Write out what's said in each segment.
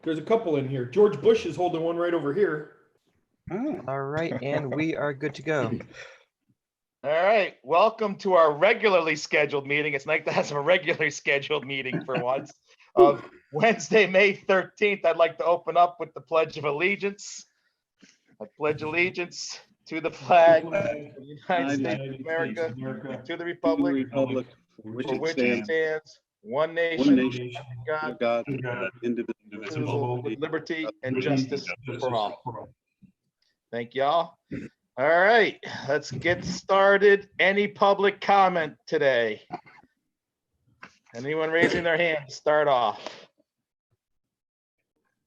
There's a couple in here. George Bush is holding one right over here. Oh. All right, and we are good to go. All right, welcome to our regularly scheduled meeting. It's nice to have a regularly scheduled meeting for once. Of Wednesday, May 13th, I'd like to open up with the Pledge of Allegiance. I pledge allegiance to the flag of the United States of America, to the republic for for which it stands, one nation, under God, God, indivisible, indivisible, with liberty and justice for all. Thank y'all. All right, let's get started. Any public comment today? Anyone raising their hand to start off?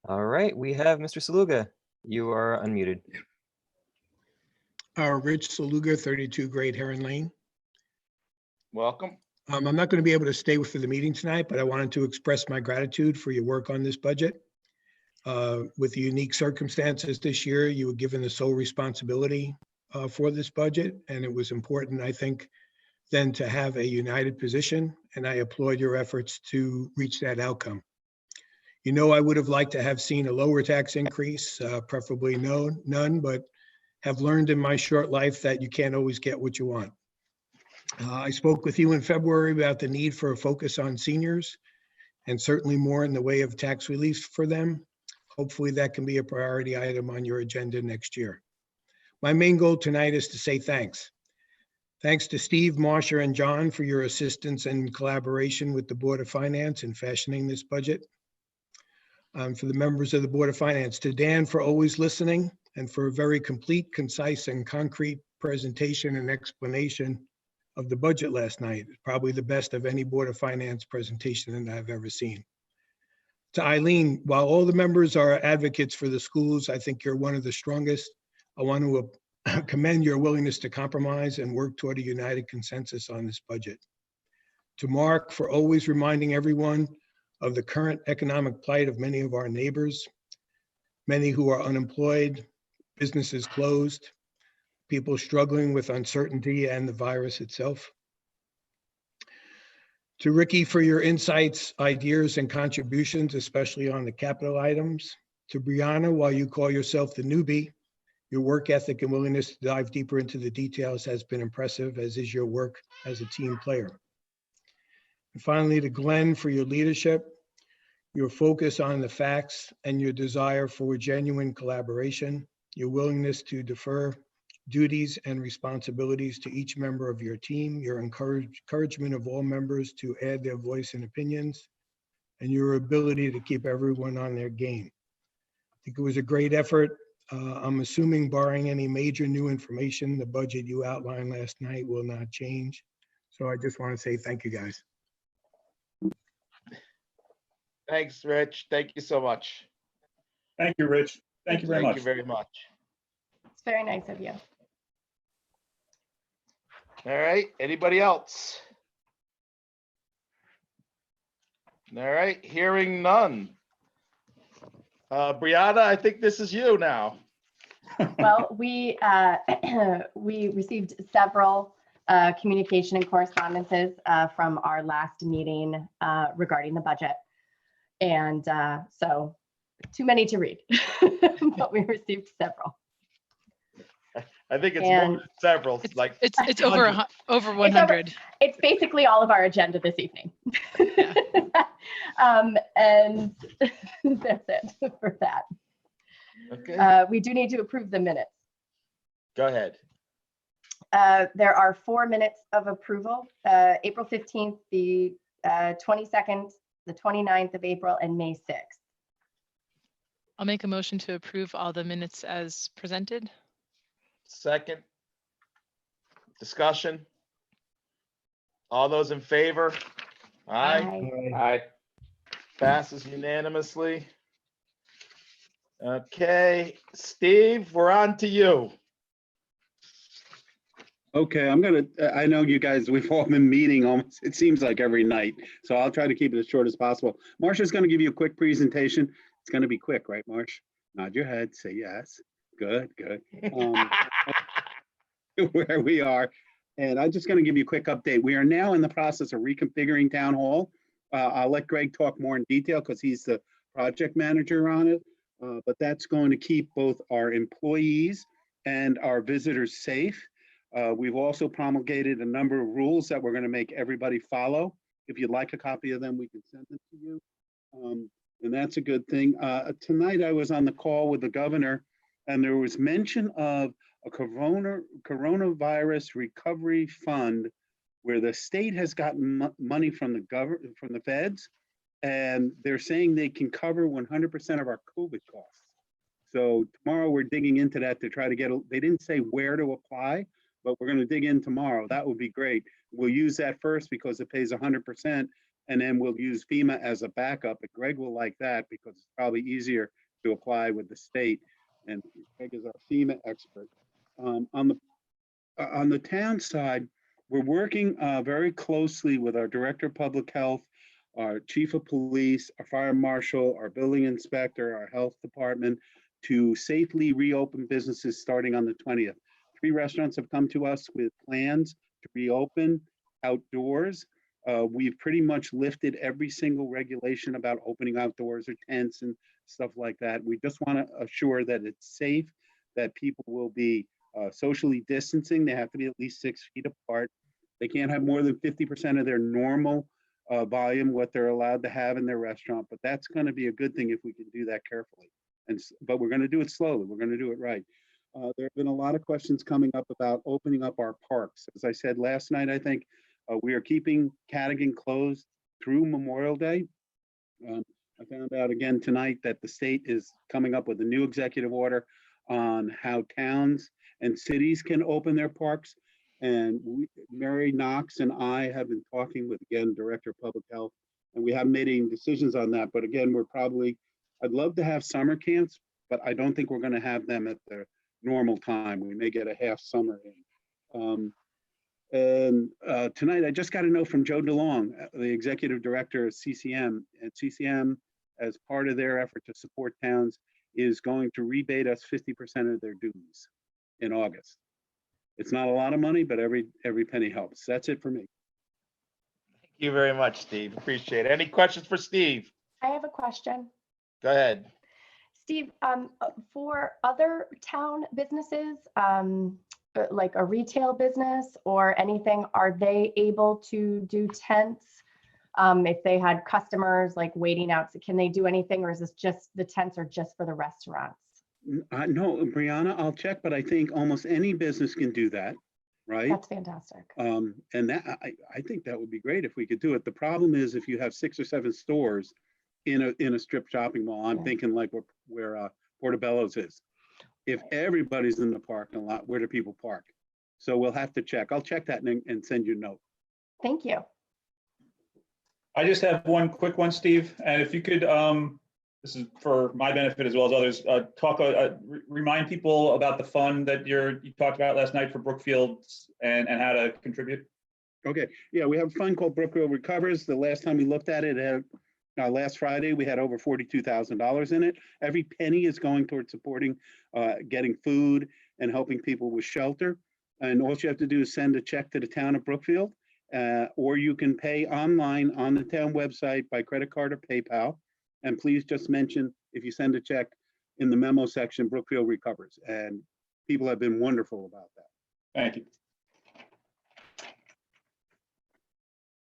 All right, we have Mr. Saluga. You are unmuted. Rich Saluga, 32 Great Heron Lane. Welcome. I'm not going to be able to stay for the meeting tonight, but I wanted to express my gratitude for your work on this budget. With the unique circumstances this year, you were given the sole responsibility for this budget, and it was important, I think, then to have a united position, and I applaud your efforts to reach that outcome. You know, I would have liked to have seen a lower tax increase, preferably none, but have learned in my short life that you can't always get what you want. I spoke with you in February about the need for a focus on seniors and certainly more in the way of tax relief for them. Hopefully that can be a priority item on your agenda next year. My main goal tonight is to say thanks. Thanks to Steve, Marcia, and John for your assistance and collaboration with the Board of Finance in fashioning this budget. For the members of the Board of Finance, to Dan for always listening and for a very complete, concise, and concrete presentation and explanation of the budget last night. Probably the best of any Board of Finance presentation that I've ever seen. To Eileen, while all the members are advocates for the schools, I think you're one of the strongest. I want to commend your willingness to compromise and work toward a united consensus on this budget. To Mark for always reminding everyone of the current economic plight of many of our neighbors, many who are unemployed, businesses closed, people struggling with uncertainty and the virus itself. To Ricky for your insights, ideas, and contributions, especially on the capital items. To Brianna, while you call yourself the newbie, your work ethic and willingness to dive deeper into the details has been impressive, as is your work as a team player. And finally, to Glenn for your leadership, your focus on the facts, and your desire for genuine collaboration, your willingness to defer duties and responsibilities to each member of your team, your encouragement of all members to add their voice and opinions, and your ability to keep everyone on their game. I think it was a great effort. I'm assuming barring any major new information, the budget you outlined last night will not change. So I just want to say thank you, guys. Thanks, Rich. Thank you so much. Thank you, Rich. Thank you very much. Thank you very much. It's very nice of you. All right, anybody else? All right, hearing none. Brianna, I think this is you now. Well, we we received several communication and correspondences from our last meeting regarding the budget. And so too many to read, but we received several. I think it's more than several. Like it's over 100. It's basically all of our agenda this evening. Yeah. And that's it for that. Okay. We do need to approve the minutes. Go ahead. There are 4 minutes of approval, April 15th, the 22nd, the 29th of April, and May 6th. I'll make a motion to approve all the minutes as presented. Second. Discussion. All those in favor? Aye. Aye. Passes unanimously. Okay, Steve, we're on to you. Okay, I know you guys, we've all been meeting almost, it seems like every night. So I'll try to keep it as short as possible. Marcia's going to give you a quick presentation. It's going to be quick, right, Marcia? Nod your head, say yes. Good, good. Where we are. And I'm just going to give you a quick update. We are now in the process of reconfiguring Town Hall. I'll let Greg talk more in detail because he's the project manager on it, but that's going to keep both our employees and our visitors safe. We've also promulgated a number of rules that we're going to make everybody follow. If you'd like a copy of them, we can send them to you. And that's a good thing. Tonight I was on the call with the governor, and there was mention of a coronavirus recovery fund where the state has gotten money from the feds, and they're saying they can cover 100% of our COVID costs. So tomorrow we're digging into that to try to get, they didn't say where to apply, but we're going to dig in tomorrow. That would be great. We'll use that first because it pays 100%, and then we'll use FEMA as a backup. But Greg will like that because it's probably easier to apply with the state. And Greg is our FEMA expert. On the town side, we're working very closely with our Director of Public Health, our Chief of Police, our Fire Marshal, our Building Inspector, our Health Department to safely reopen businesses starting on the 20th. 3 restaurants have come to us with plans to reopen outdoors. We've pretty much lifted every single regulation about opening outdoors or tents and stuff like that. We just want to assure that it's safe, that people will be socially distancing. They have to be at least 6 feet apart. They can't have more than 50% of their normal volume, what they're allowed to have in their restaurant. But that's going to be a good thing if we can do that carefully. But we're going to do it slowly. We're going to do it right. There have been a lot of questions coming up about opening up our parks. As I said last night, I think we are keeping Cadogan closed through Memorial Day. I found out again tonight that the state is coming up with a new executive order on how towns and cities can open their parks. And Mary Knox and I have been talking with, again, Director of Public Health, and we haven't made any decisions on that. But again, I'd love to have summer camps, but I don't think we're going to have them at the normal time. We may get a half summer in. Tonight, I just got a note from Joe DeLong, the Executive Director of CCM. And CCM, as part of their effort to support towns, is going to rebate us 50% of their dues in August. It's not a lot of money, but every penny helps. That's it for me. Thank you very much, Steve. Appreciate it. Any questions for Steve? I have a question. Go ahead. Steve, for other town businesses, like a retail business or anything, are they able to do tents? If they had customers like waiting out, can they do anything, or is this just the tents are just for the restaurants? No, Brianna, I'll check, but I think almost any business can do that, right? That's fantastic. And that I think that would be great if we could do it. The problem is if you have 6 or 7 stores in a strip shopping mall, I'm thinking like where Portobello's is. If everybody's in the parking lot, where do people park? So we'll have to check. I'll check that and send you a note. Thank you. I just have one quick one, Steve, and if you could, this is for my benefit as well as others, remind people about the fund that you talked about last night for Brookfield and how to contribute. Okay, yeah, we have a fund called Brookfield Recovers. The last time we looked at it, last Friday, we had over $42,000 in it. Every penny is going towards supporting, getting food and helping people with shelter. And all you have to do is send a check to the town of Brookfield, or you can pay online on the town website by credit card or PayPal. And please just mention, if you send a check in the memo section, Brookfield Recovers. And people have been wonderful about that. Thank you.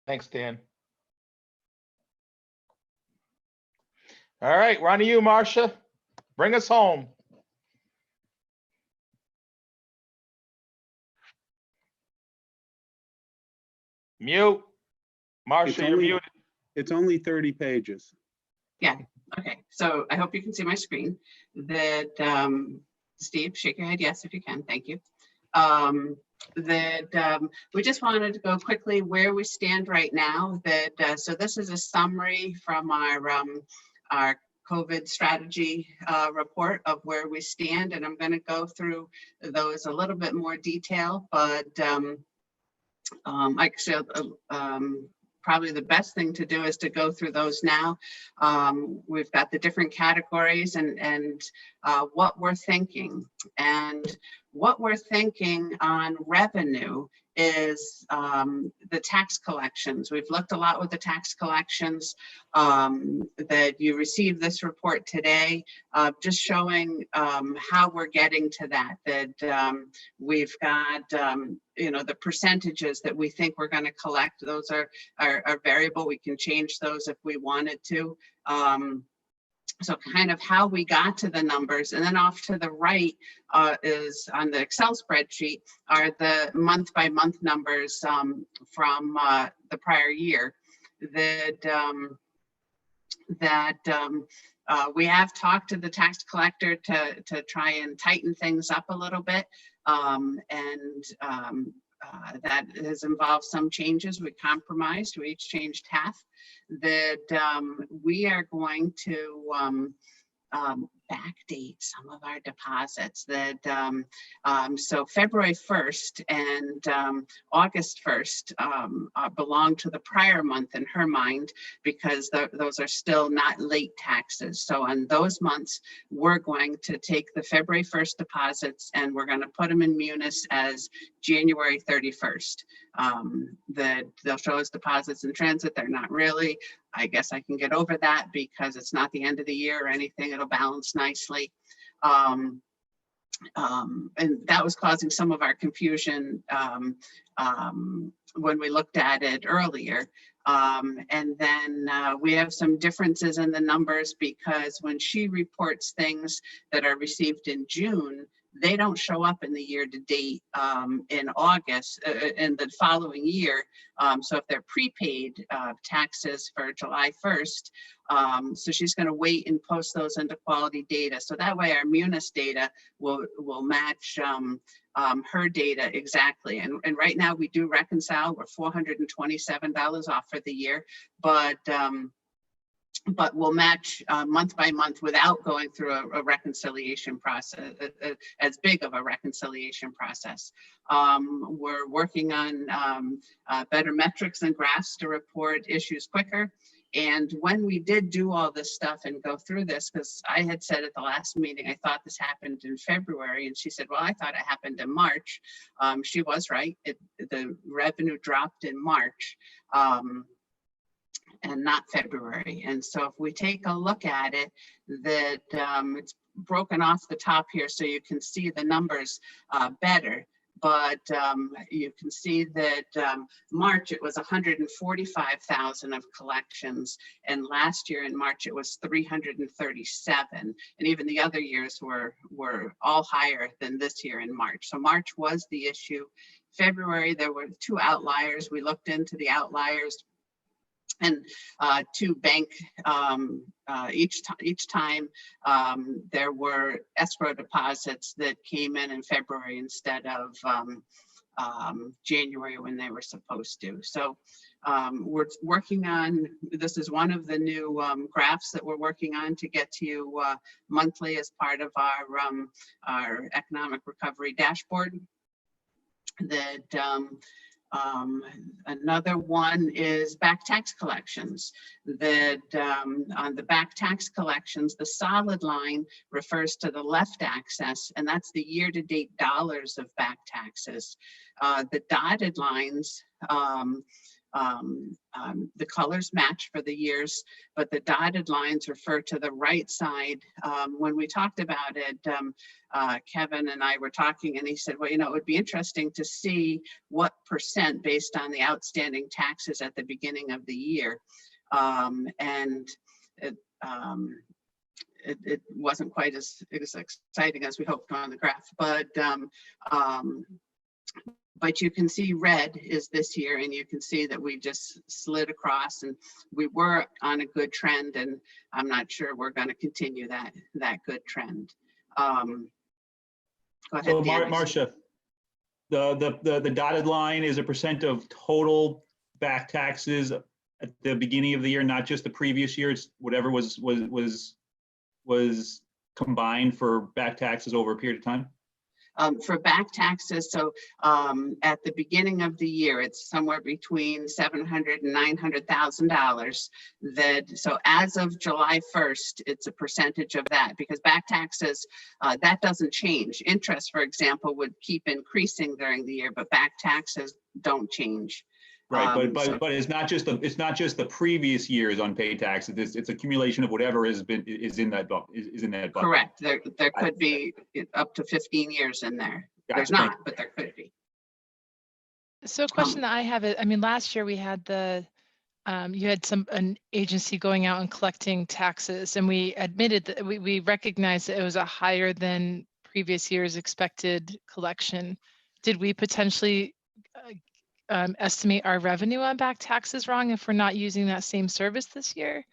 Thanks, Dan. All right, we're on to you, Marcia. Bring us home. Mute. Marcia, you're muted. It's only 30 pages. Yeah, okay. So I hope you can see my screen. That Steve, shake your head yes if you can. Thank you. We just wanted to go quickly where we stand right now. So this is a summary from our COVID strategy report of where we stand, and I'm going to go through those a little bit more detail, but probably the best thing to do is to go through those now. We've got the different categories and what we're thinking. And what we're thinking on revenue is the tax collections. We've looked a lot with the tax collections. That you received this report today, just showing how we're getting to that. That we've got the percentages that we think we're going to collect. Those are variable. We can change those if we wanted to. So kind of how we got to the numbers, and then off to the right is on the Excel spreadsheet are the month by month numbers from the prior year we have talked to the tax collector to try and tighten things up a little bit. That has involved some changes. We compromised, we each changed half. That we are going to backdate some of our deposits. That so February 1st and August 1st belong to the prior month in her mind, because those are still not late taxes. So on those months, we're going to take the February 1st deposits and we're going to put them in Munis as January 31st. That they'll show us deposits in transit. They're not really. I guess I can get over that because it's not the end of the year or anything. It'll balance nicely. And that was causing some of our confusion when we looked at it earlier. And then we have some differences in the numbers because when she reports things that are received in June, they don't show up in the year to date in August in the following year. So if they're prepaid taxes for July 1st, so she's going to wait and post those into quality data. So that way our Munis data will match her data exactly. And right now we do reconcile. We're $427 off for the year, but we'll match month by month without going through a reconciliation process, as big of a reconciliation process. We're working on better metrics and graphs to report issues quicker. And when we did do all this stuff and go through this, because I had said at the last meeting, I thought this happened in February. And she said, well, I thought it happened in March. She was right. The revenue dropped in March. And not February. And so if we take a look at it, that it's broken off the top here so you can see the numbers better. But you can see that March it was 145,000 of collections, and last year in March it was 337, and even the other years were all higher than this year in March. So March was the issue. February there were two outliers. We looked into the outliers. And to bank each time there were escrow deposits that came in February instead of January when they were supposed to. So we're working on, this is one of the new graphs that we're working on to get to you monthly as part of our economic recovery dashboard. That another one is back tax collections. That on the back tax collections, the solid line refers to the left axis, and that's the year-to-date dollars of back taxes. The dotted lines, the colors match for the years, but the dotted lines refer to the right side. When we talked about it, Kevin and I were talking, and he said, well, it would be interesting to see what percent based on the outstanding taxes at the beginning of the year. And it wasn't quite as exciting as we hoped on the graph, but you can see red is this year, and you can see that we just slid across, and we were on a good trend, and I'm not sure we're going to continue that good trend. Go ahead, So Dan. Marcia, the dotted line is a percent of total back taxes at the beginning of the year, not just the previous year. It's whatever was combined for back taxes over a period of time. For back taxes, so at the beginning of the year, it's somewhere between $700,000 and $900,000. So as of July 1st, it's a percentage of that, because back taxes, that doesn't change. Interest, for example, would keep increasing during the year, but back taxes don't change. Right, but it's not just the previous year's unpaid taxes. It's accumulation of whatever is in that bucket. Correct. There could be up to 15 years in there. Gotcha, There's not, but there could be. So a question that I have is, I mean, last year we had you had an agency going out and collecting taxes, and we admitted that we recognized that it was a higher than previous year's expected collection. Did we potentially estimate our revenue on back taxes wrong if we're not using that same service this year?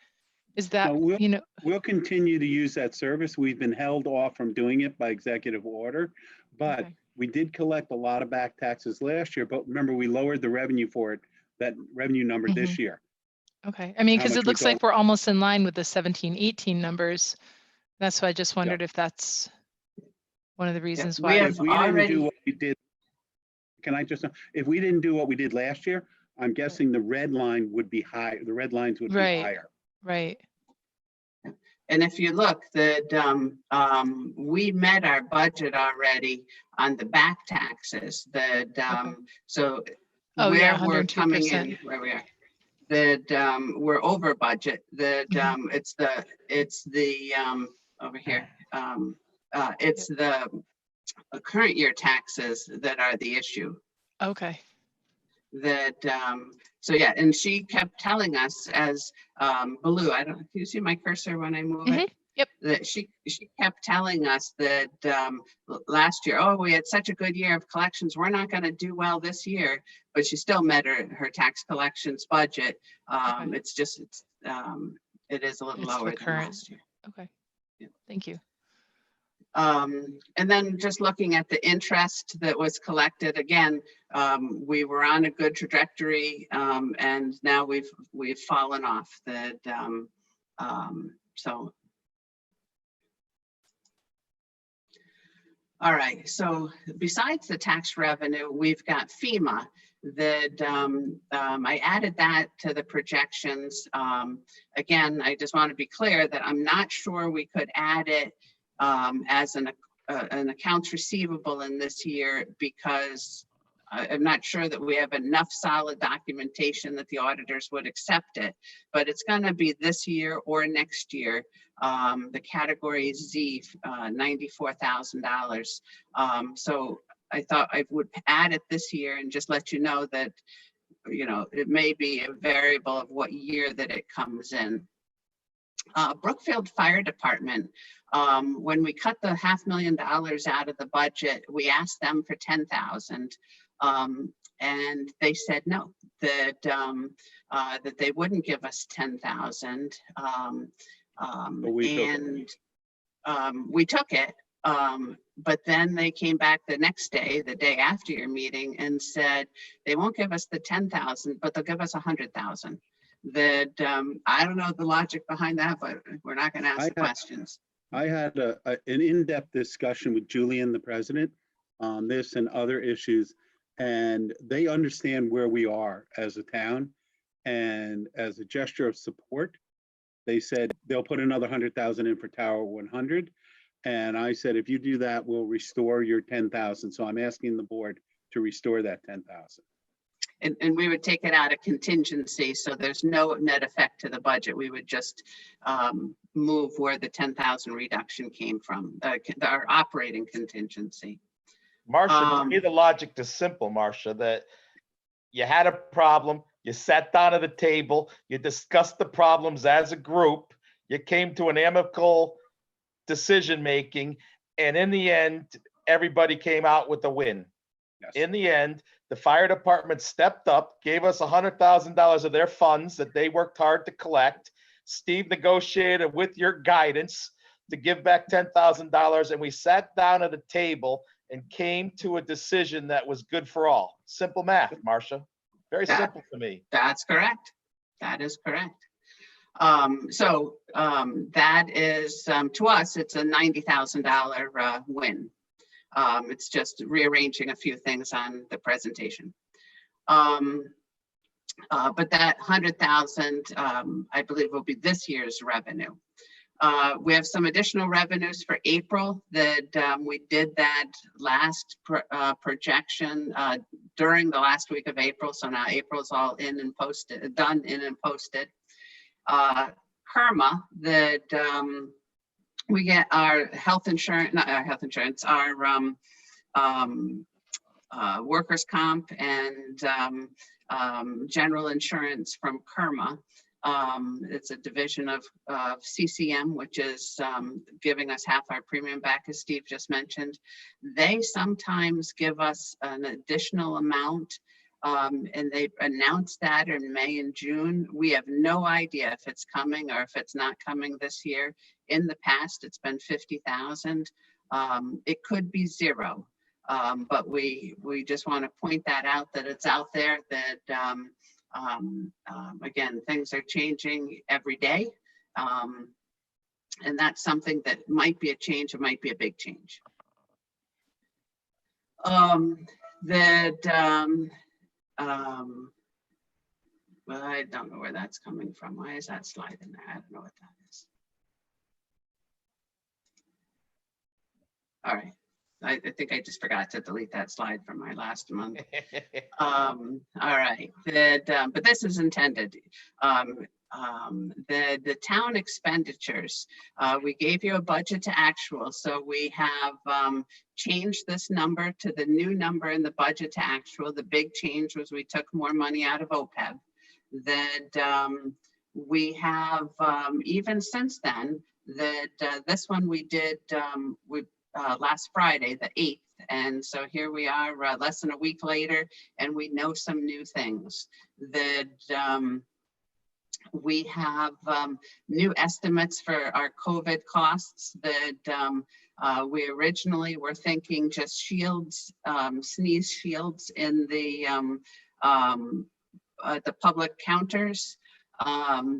Is that, No, we'll continue to use that service. We've been held off from doing it by executive order, but Okay. we did collect a lot of back taxes last year, but remember, we lowered the revenue for it, that revenue number this year. Okay, I mean, How because much it we looks like go- we're almost in line with the 17-18 numbers. That's why I just wondered if that's one of the reasons we why. have If we didn't already- do what we did, if we didn't do what we did last year, I'm guessing the red line would be high, the red lines would be Right. higher. Right. And if you look, that we met our budget already on the back taxes. So Oh, where yeah, we're coming 102%. in, where we are, that we're over budget. That it's the over here. It's the current year taxes that are the issue. Okay. That so yeah, and she kept telling us as Baloo, do you see my cursor when I move it? Yep. That she kept telling us that last year, oh, we had such a good year of collections, we're not going to do well this year, but she still met her tax collections budget. Okay. It's just it is a little It's the lower than current. last year. Okay. Yeah. Thank you. And then just looking at the interest that was collected, again, we were on a good trajectory, and now we've fallen off. That so. All right. So besides the tax revenue, we've got Fema. That I added that to the projections. Again, I just want to be clear that I'm not sure we could add it as an accounts receivable in this year, because I'm not sure that we have enough solid documentation that the auditors would accept it, but it's going to be this year or next year. The category is Z, $94,000. So I thought I would add it this year and just let you know that, it may be a variable of what year that it comes in. Brookfield Fire Department, when we cut the $500,000 out of the budget, we asked them for $10,000, and they said no, that they wouldn't give us $10,000, we took it. But then they came back the next day, the day after your meeting, and said they won't give us the $10,000, but they'll give us $100,000. That I don't know the logic behind that, but we're not going to ask questions. I had an in-depth discussion with Julian, the president, on this and other issues, and they understand where we are as a town. And as a gesture of support, they said they'll put another $100,000 in for Tower 100. And I said, if you do that, we'll restore your 10,000. So I'm asking the board to restore that 10,000. And we would take it out of contingency, so there's no net effect to the budget. We would just move where the 10,000 reduction came from, our operating contingency. Marcia, to me, the logic is simple, Marcia, that you had a problem, you sat down at the table, you discussed the problems as a group, you came to an amicable decision-making, and in the end, everybody came out with a win. Yes. In the end, the fire department stepped up, gave us $100,000 of their funds that they worked hard to collect. Steve negotiated with your guidance to give back $10,000, and we sat down at a table and came to a decision that was good for all. Simple math, Marcia. Very simple to me. That's correct. That is correct. That is, to us, it's a $90,000 win. It's just rearranging a few things on the presentation. But that 100,000, I believe, will be this year's revenue. We have some additional revenues for April that we did that last projection during the last week of April. So now April's all in and posted, done in and posted. Karma, that we get our health insurance, not our health insurance, our workers' comp and general insurance from Karma. It's a division of CCM, which is giving us half our premium back, as Steve just mentioned. They sometimes give us an additional amount, and they announce that in May and June. We have no idea if it's coming or if it's not coming this year. In the past, it's been 50,000. It could be zero, but we just want to point that out, that it's out there, that again, things are changing every day. And that's something that might be a change, it might be a big change. Well, I don't know where that's coming from. Why is that slide in there? I don't know what that is. All right. I think I just forgot to delete that slide from my last month. All right, but this is intended. The town expenditures, we gave you a budget to actual, so we have changed this number to the new number in the budget to actual. The big change was we took more money out of OPEB. That we have, even since then, that this one we did, last Friday, the 8th. And so here we are less than a week later, and we know some new things. That we have new estimates for our COVID costs. That we originally were thinking just shields, sneeze shields in the public counters.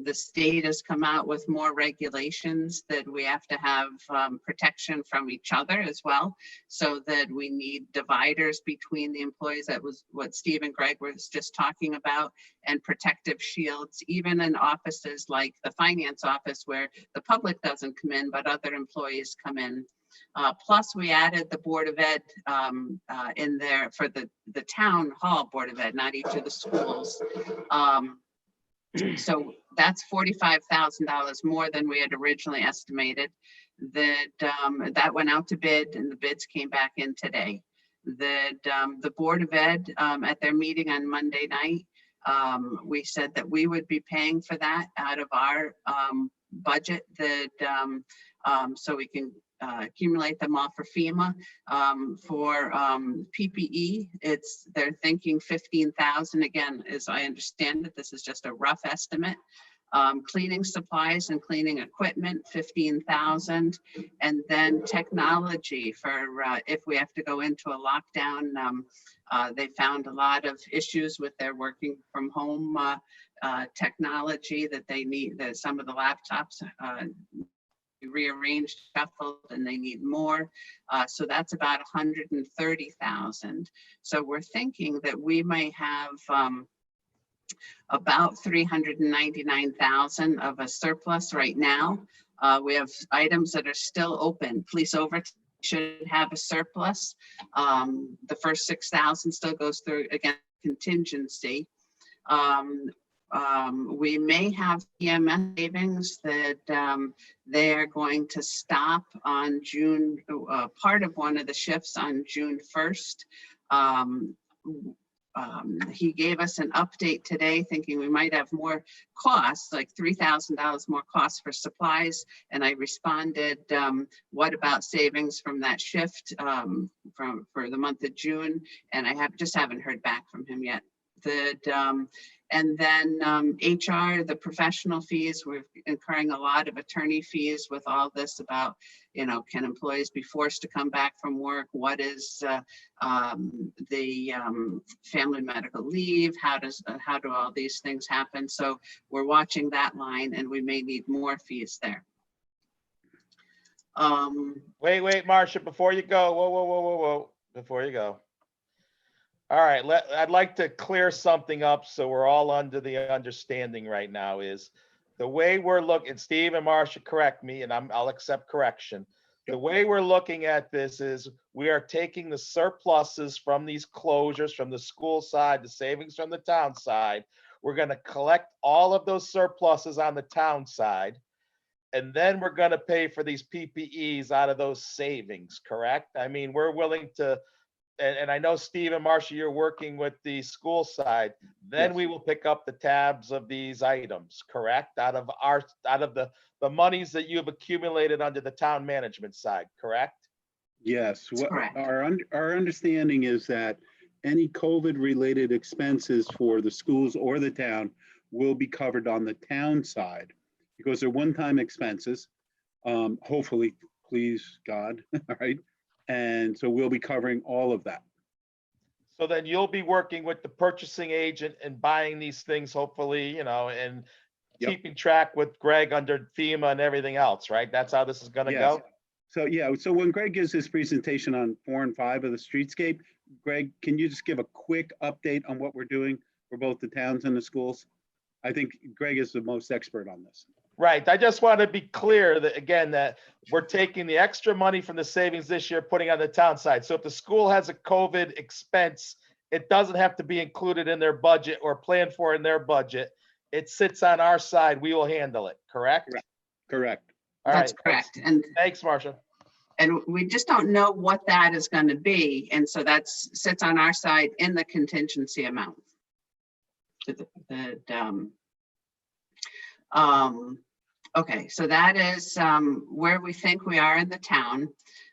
The state has come out with more regulations that we have to have protection from each other as well, so that we need dividers between the employees. That was what Steve and Greg was just talking about, and protective shields, even in offices like the finance office where the public doesn't come in, but other employees come in. Plus, we added the Board of Ed in there for the town hall Board of Ed, not each of the schools. So that's $45,000 more than we had originally estimated. That went out to bid, and the bids came back in today. That the Board of Ed at their meeting on Monday night, we said that we would be paying for that out of our budget. That so we can accumulate them all for FEMA. For PPE, they're thinking 15,000. Again, as I understand it, this is just a rough estimate. Cleaning supplies and cleaning equipment, 15,000. And then technology for if we have to go into a lockdown. They found a lot of issues with their working from home technology that they need, that some of the laptops rearranged, shuffled, and they need more. So that's about 130,000. So we're thinking that we may have about 399,000 of a surplus right now. We have items that are still open. Police overtime should have a surplus. The first 6,000 still goes through, again, contingency. We may have EMS savings that they are going to stop on June, part of one of the shifts on June 1st. He gave us an update today thinking we might have more costs, like $3,000 more costs for supplies. And I responded, what about savings from that shift for the month of June? And I just haven't heard back from him yet. And then HR, the professional fees, we're incurring a lot of attorney fees with all this about, can employees be forced to come back from work? What is the family medical leave? How do all these things happen? So we're watching that line, and we may need more fees there. Wait, Marcia, before you go, whoa, before you go. All right, I'd like to clear something up so we're all under the understanding right now is the way we're looking, Steve and Marcia, correct me, and I'll accept correction. The way we're looking at this is we are taking the surpluses from these closures from the school side, the savings from the town side. We're going to collect all of those surpluses on the town side. And then we're going to pay for these PPEs out of those savings, correct? I mean, we're willing to, and I know Steve and Marcia, you're working with the school side. Then Yes. we will pick up the tabs of these items, correct? Out of the monies that you have accumulated under the town management side, correct? Yes, That's correct. our understanding is that any COVID-related expenses for the schools or the town will be covered on the town side because they're one-time expenses. Hopefully, please God, all right? And so we'll be covering all of that. So then you'll be working with the purchasing agent and buying these things, hopefully, and Yep. keeping track with Greg under FEMA and everything else, right? That's how this is gonna Yes. go? So, yeah, so when Greg gives his presentation on 4 and 5 of the streetscape, Greg, can you just give a quick update on what we're doing for both the towns and the schools? I think Greg is the most expert on this. Right. I just want to be clear that, again, that we're taking the extra money from the savings this year, putting on the town side. So if the school has a COVID expense, it doesn't have to be included in their budget or planned for in their budget. It sits on our side. We will handle it, correct? Correct. All That's right. correct. And Thanks, Marcia. we just don't know what that is going to be. And so that sits on our side in the contingency amount. Okay, so that is where we think we are in the town.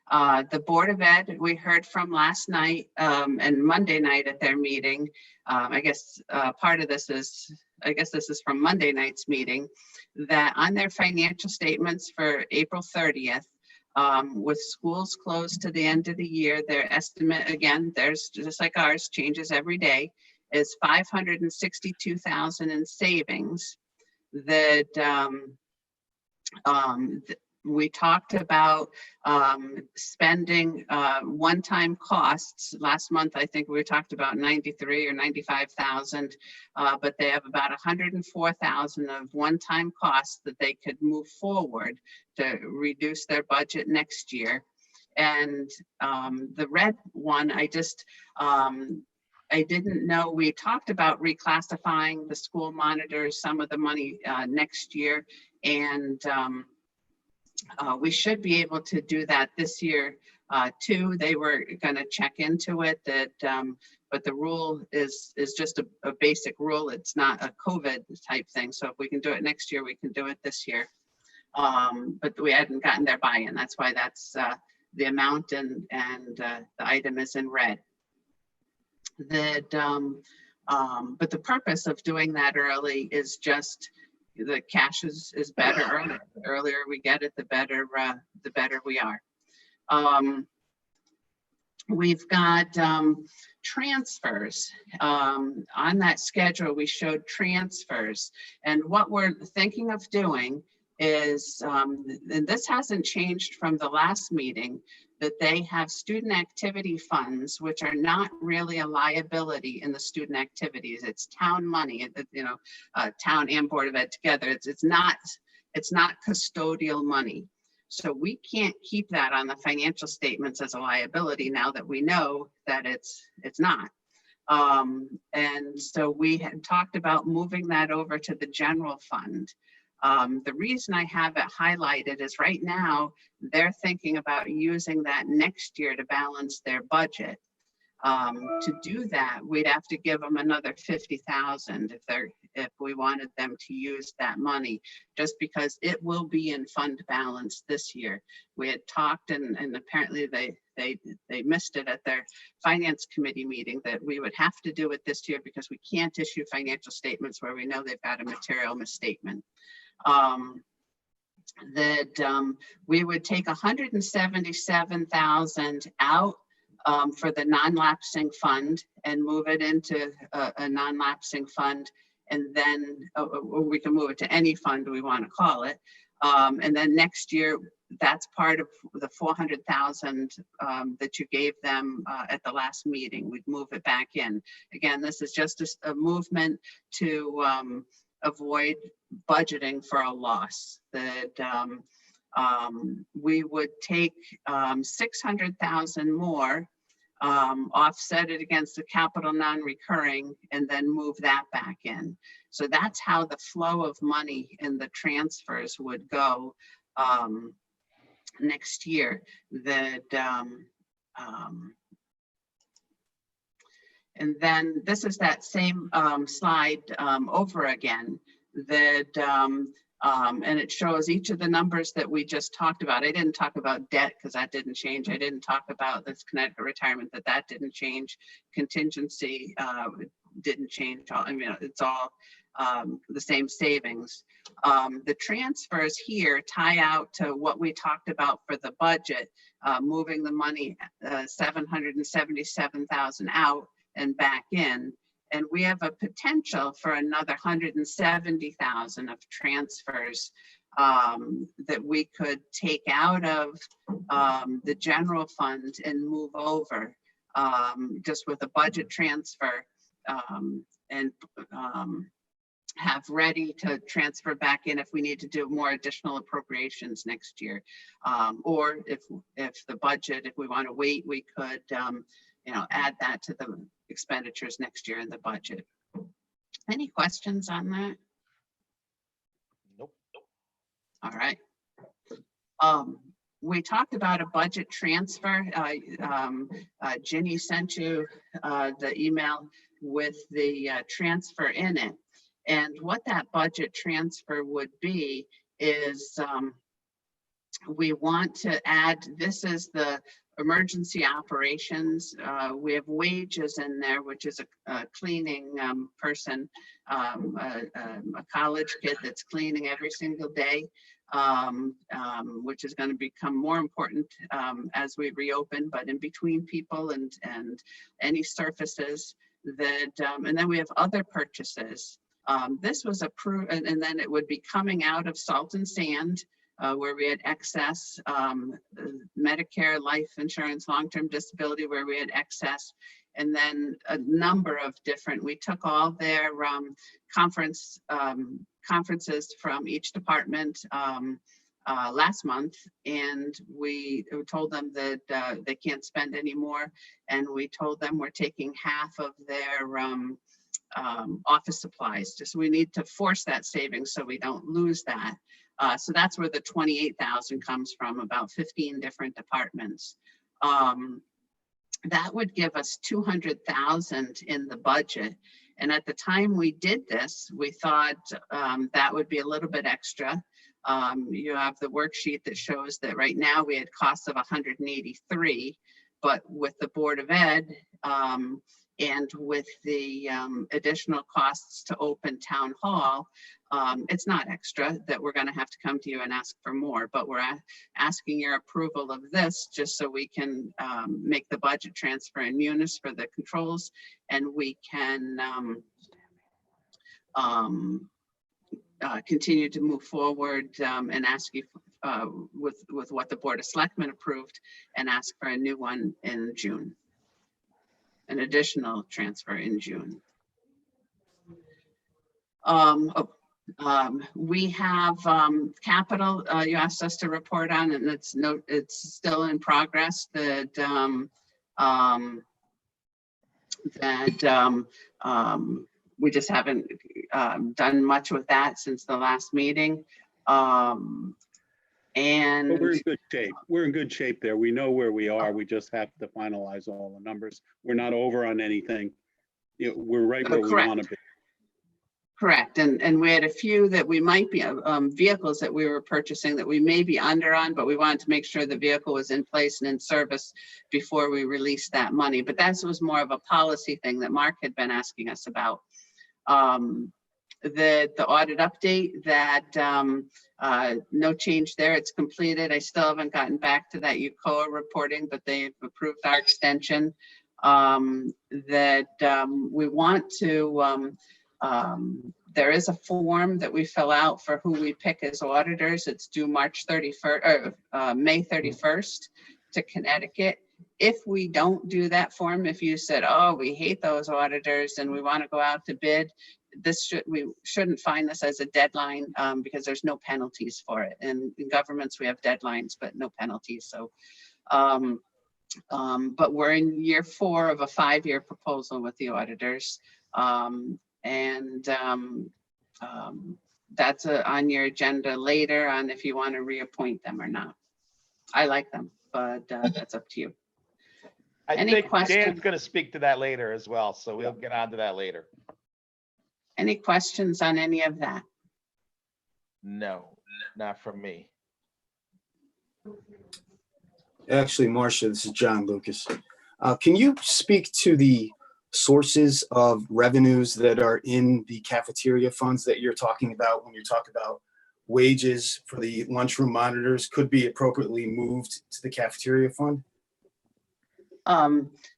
The Board of Ed, we heard from last night and Monday night at their meeting. I guess part of this is, this is from Monday night's meeting, that on their financial statements for April 30th, with schools closed to the end of the year, their estimate, again, there's just like ours, changes every day, is $562,000 in savings. That we talked about spending one-time costs. Last month, I think we talked about 93 or 95,000, but they have about 104,000 of one-time costs that they could move forward to reduce their budget next year. And the red one, I didn't know, we talked about reclassifying the school monitors, some of the money next year. And we should be able to do that this year too. They were gonna check into it, but the rule is just a basic rule. It's not a COVID type thing. So if we can do it next year, we can do it this year. But we hadn't gotten their buy-in. That's why that's the amount and the item is in red. But the purpose of doing that early is just the cash is better earlier. The earlier we get it, the better we are. We've got transfers. On that schedule, we showed transfers. And what we're thinking of doing is, and this hasn't changed from the last meeting, that they have student activity funds, which are not really a liability in the student activities. It's town money, town and Board of Ed together. It's not custodial money. So we can't keep that on the financial statements as a liability now that we know that it's not. And so we had talked about moving that over to the general fund. The reason I have it highlighted is right now they're thinking about using that next year to balance their budget. To do that, we'd have to give them another 50,000 if we wanted them to use that money, just because it will be in fund balance this year. We had talked and apparently they missed it at their finance committee meeting that we would have to do it this year because we can't issue financial statements where we know they've got a material misstatement. We would take 177,000 out for the non-lapsing fund and move it into a non-lapsing fund, and then or we can move it to any fund we want to call it. And then next year that's part of the 400,000 that you gave them at the last meeting. We'd move it back in. Again, this is just a movement to avoid budgeting for a loss. That we would take 600,000 more, offset it against the capital non-recurring, and then move that back in. So that's how the flow of money in the transfers would go next year. That and then this is that same slide over again. That and it shows each of the numbers that we just talked about. I didn't talk about debt because that didn't change. I didn't talk about this Connecticut retirement, that didn't change. Contingency didn't change. I mean, it's all the same savings. The transfers here tie out to what we talked about for the budget, moving the money 777,000 out and back in. And we have a potential for another 170,000 of transfers that we could take out of the general fund and move over just with a budget transfer and have ready to transfer back in if we need to do more additional appropriations next year. Or if the budget, if we want to wait, we could add that to the expenditures next year in the budget. Any questions on that? Nope. All right. We talked about a budget transfer. Ginny sent you the email with the transfer in it. And what that budget transfer would be is we want to add, this is the emergency operations. We have wages in there, which is a cleaning person, a college kid that's cleaning every single day, which is going to become more important as we reopen, but in between people and any surfaces that, and then we have other purchases. This was approved, and then it would be coming out of salt and sand, where we had excess, Medicare, life insurance, long-term disability, where we had excess, and then a number of different, we took all their conferences from each department last month, and we told them that they can't spend any more, and we told them we're taking half of their office supplies. Just we need to force that savings so we don't lose that. So that's where the 28,000 comes from, about 15 different departments. That would give us 200,000 in the budget. And at the time we did this, we thought that would be a little bit extra. You have the worksheet that shows that right now we had costs of 183, but with the Board of Ed and with the additional costs to open town hall, it's not extra that we're going to have to come to you and ask for more, but we're asking your approval of this just so we can make the budget transfer in Munis for the controls, and we can continue to move forward and ask you with what the Board of Selectmen approved, and ask for a new one in June, an additional transfer in June. We have capital you asked us to report on, and it's still in progress. That we just haven't done much with that since the last meeting. And But we're in good shape. We're in good shape there. We know where we are. We just have to finalize all the numbers. We're not over on anything. We're right where we want to be. Correct. And we had a few that we might be vehicles that we were purchasing that we may be under on, but we wanted to make sure the vehicle was in place and in service before we released that money. But that was more of a policy thing that Mark had been asking us about. The audit update, that no change there. It's completed. I still haven't gotten back to that UCOA reporting, but they've approved our extension. We want to There is a form that we fill out for who we pick as auditors. It's due March 31st, or May 31st to Connecticut. If we don't do that form, if you said, oh, we hate those auditors and we want to go out to bid, we shouldn't find this as a deadline because there's no penalties for it. And in governments, we have deadlines, but no penalties. So, but we're in year 4 of a 5-year proposal with the auditors. That's on your agenda later on if you want to reappoint them or not. I like them, but that's up to you. I Any think questions? Dan's going to speak to that later as well, so we'll get on to that later. Any questions on any of that? No, not from me. Actually, Marcia, this is John Lucas. Can you speak to the sources of revenues that are in the cafeteria funds that you're talking about when you talk about wages for the lunchroom monitors could be appropriately moved to the cafeteria fund?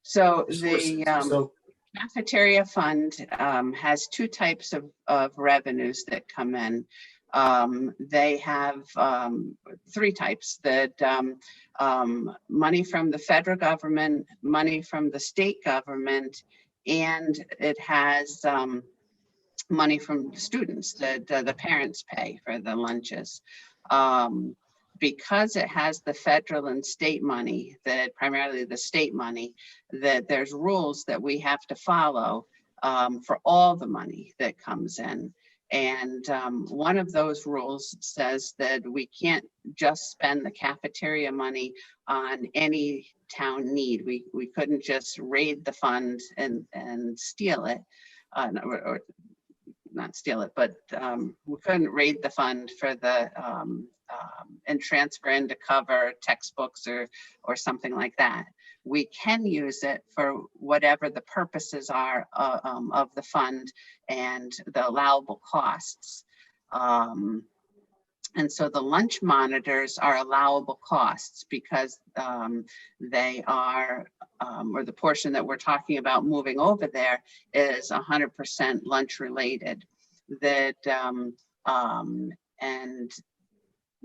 So Sources. the cafeteria fund has 2 types of revenues that come in. They have 3 types: that money from the federal government, money from the state government, and it has money from students that the parents pay for the lunches. Because it has the federal and state money, that primarily the state money, that there's rules that we have to follow for all the money that comes in. And one of those rules says that we can't just spend the cafeteria money on any town need. We couldn't just raid the fund and steal it, or not steal it, but we couldn't raid the fund for the and transfer in to cover textbooks or something like that. We can use it for whatever the purposes are of the fund and the allowable costs. And so the lunch monitors are allowable costs because they are, or the portion that we're talking about moving over there is 100% lunch related. That and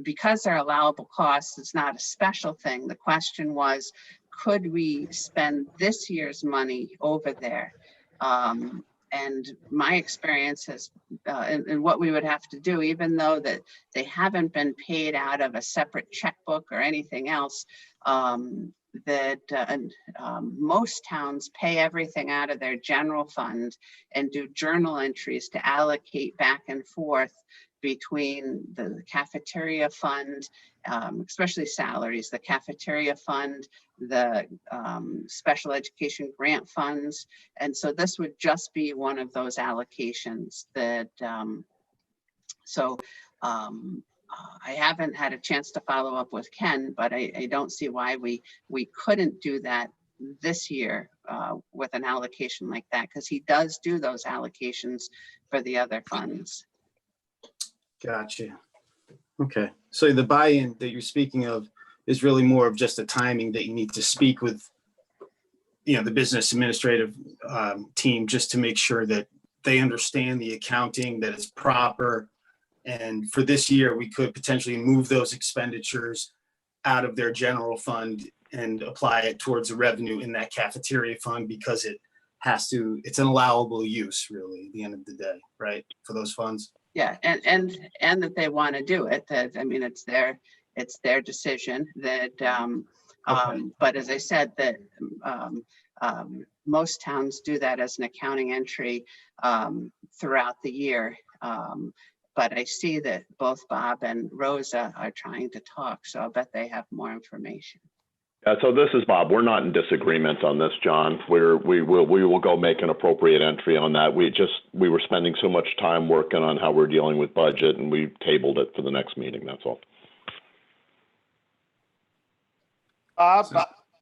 because they're allowable costs, it's not a special thing. The question was, could we spend this year's money over there? And my experience has, and what we would have to do, even though that they haven't been paid out of a separate checkbook or anything else, most towns pay everything out of their general fund and do journal entries to allocate back and forth between the cafeteria fund, especially salaries, the cafeteria fund, the special education grant funds. And so this would just be one of those allocations that, I haven't had a chance to follow up with Ken, but I don't see why we couldn't do that this year with an allocation like that, because he does do those allocations for the other funds. Gotcha. Okay. So the buy-in that you're speaking of is really more of just a timing that you need to speak with, the business administrative team, just to make sure that they understand the accounting, that it's proper. And for this year, we could potentially move those expenditures out of their general fund and apply it towards the revenue in that cafeteria fund, because it's an allowable use, really, at the end of the day, right, for those funds. Yeah, and that they want to do it. That, I mean, it's their decision. That, Okay. but as I said, that most towns do that as an accounting entry throughout the year. But I see that both Bob and Rosa are trying to talk, so I bet they have more information. So this is Bob. We're not in disagreement on this, John. We will go make an appropriate entry on that. We were spending so much time working on how we're dealing with budget, and we tabled it for the next meeting. That's all.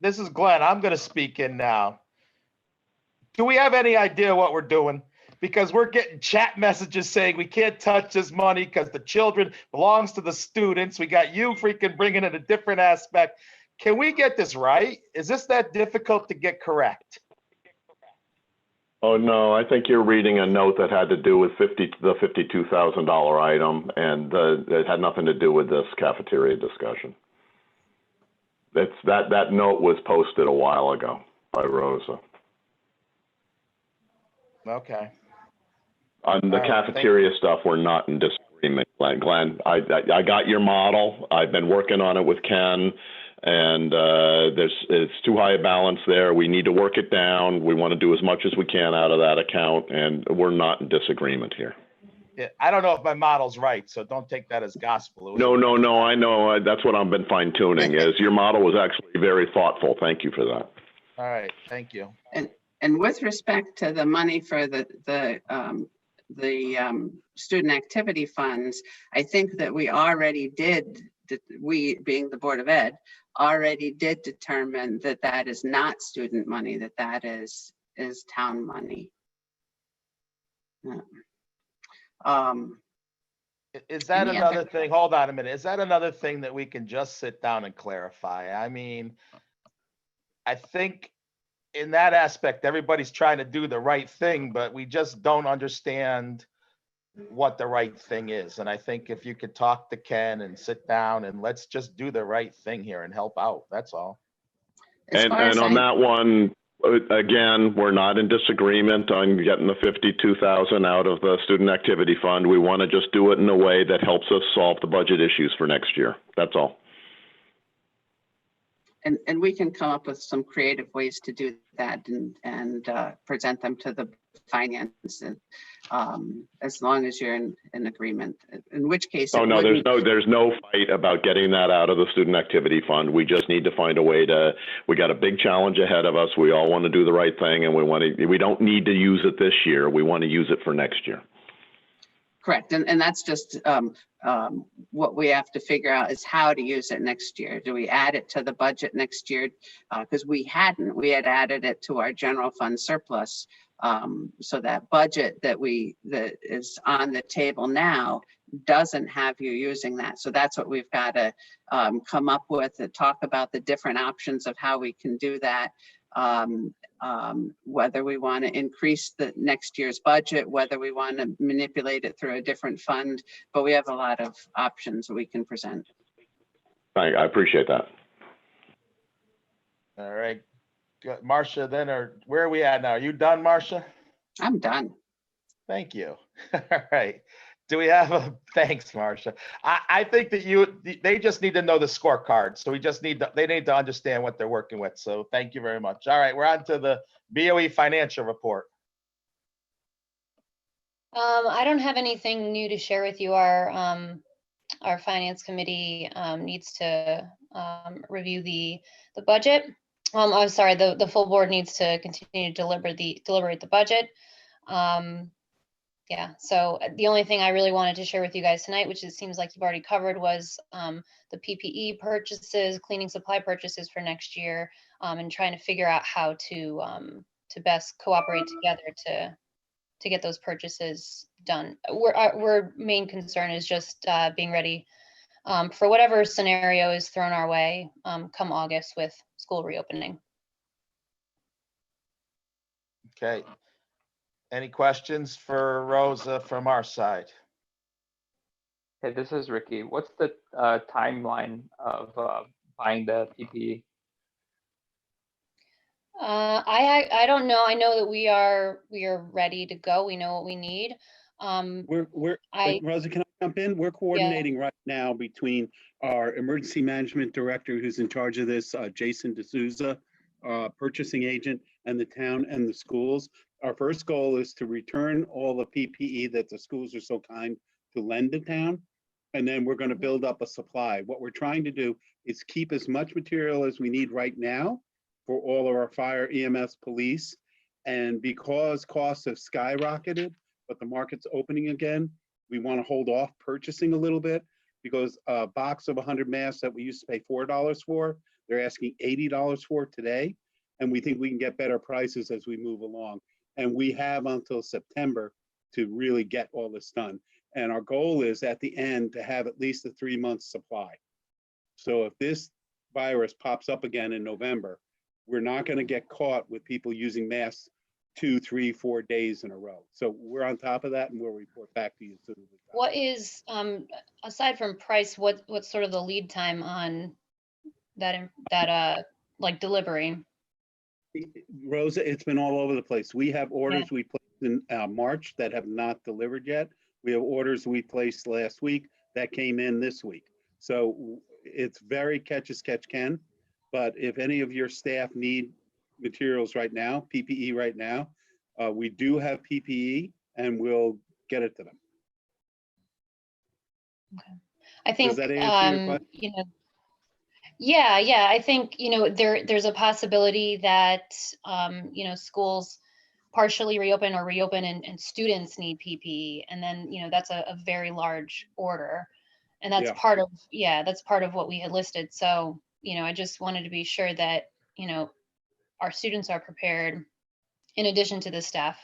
This is Glenn. I'm going to speak in now. Do we have any idea what we're doing? Because we're getting chat messages saying we can't touch this money because the children belongs to the students. We got you freaking bringing in a different aspect. Can we get this right? Is this that difficult to get correct? Oh, no, I think you're reading a note that had to do with the $52,000 item, and it had nothing to do with this cafeteria discussion. That note was posted a while ago by Rosa. Okay. On the All right, cafeteria stuff, we're not in disagreement, Glenn. I got your model. I've been working on it with Ken, and it's too high a balance there. We need to work it down. We want to do as much as we can out of that account, and we're not in disagreement here. Yeah, I don't know if my model's right, so don't take that as gospel. It was No, I know. That's what I've been fine tuning. Is your model was actually very thoughtful. Thank you for that. All right, thank you. And with respect to the money for the student activity funds, I think that we already did, we being the Board of Ed, already did determine that that is not student money, that is town money. Is that Any another other- thing? Hold on a minute. Is that another thing that we can just sit down and clarify? I mean, I think in that aspect, everybody's trying to do the right thing, but we just don't understand what the right thing is. And I think if you could talk to Ken and sit down and let's just do the right thing here and help out. That's all. As far as And on that one, again, we're not in disagreement on getting the 52,000 out of the student activity fund. We want to just do it in a way that helps us solve the budget issues for next year. That's all. And we can come up with some creative ways to do that and present them to the finance, as long as you're in agreement, in which case. Oh, no, there's no fight about getting that out of the student activity fund. We just need to find a way we got a big challenge ahead of us. We all want to do the right thing, and we don't need to use it this year. We want to use it for next year. Correct. And that's just what we have to figure out is how to use it next year. Do we add it to the budget next year? Because we had added it to our general fund surplus. So that budget that is on the table now doesn't have you using that. So that's what we've got to come up with and talk about the different options of how we can do that. Whether we want to increase the next year's budget, whether we want to manipulate it through a different fund, but we have a lot of options we can present. I appreciate that. All right. Good. Marcia, then, or where are we at now? Are you done, Marcia? I'm done. Thank you. All right. Do we have thanks, Marcia. I think that they just need to know the scorecard. So they need to understand what they're working with. So thank you very much. All right, we're on to the BOE Financial Report. I don't have anything new to share with you. Our finance committee needs to review the budget. I'm sorry, the full board needs to continue to deliberate the budget. Yeah, so the only thing I really wanted to share with you guys tonight, which it seems like you've already covered, was the PPE purchases, cleaning supply purchases for next year, and trying to figure out how to best cooperate together to get those purchases done. Our main concern is just being ready for whatever scenario is thrown our way come August with school reopening. Okay. Any questions for Rosa from our side? Hey, this is Ricky. What's the timeline of buying the PPE? I don't know. I know that we are ready to go. We know what we need. Rosa, can I jump in? We're coordinating right now between our emergency management director, who's in charge of this, Jason D'Souza, purchasing agent, and the town and the schools. Our first goal is to return all the PPE that the schools are so kind to lend to town. And then we're going to build up a supply. What we're trying to do is keep as much material as we need right now for all of our fire, EMS, police. And because costs have skyrocketed, but the market's opening again, we want to hold off purchasing a little bit, because a box of 100 masks that we used to pay $4 for, they're asking $80 for today. And we think we can get better prices as we move along. And we have until September to really get all this done. And our goal is at the end to have at least a 3-month supply. So if this virus pops up again in November, we're not going to get caught with people using masks 2, 3, 4 days in a row. So we're on top of that and we'll report back to you as soon as we got it. What is, aside from price, what's sort of the lead time on that like delivery? Rosa, it's been all over the place. We have orders we placed in March that have not delivered yet. We have orders we placed last week that came in this week. So it's very catch as catch can. But if any of your staff need materials right now, PPE right now, we do have PPE and we'll get it to them. Okay. I think, Does that answer your question? you know, yeah, I think, you know, there's a possibility that, you know, schools partially reopen or reopen and students need PPE. And then, you know, that's a very large order. And that's part of, that's part of what we had listed. So, you know, I just wanted to be sure that, you know, our students are prepared in addition to the staff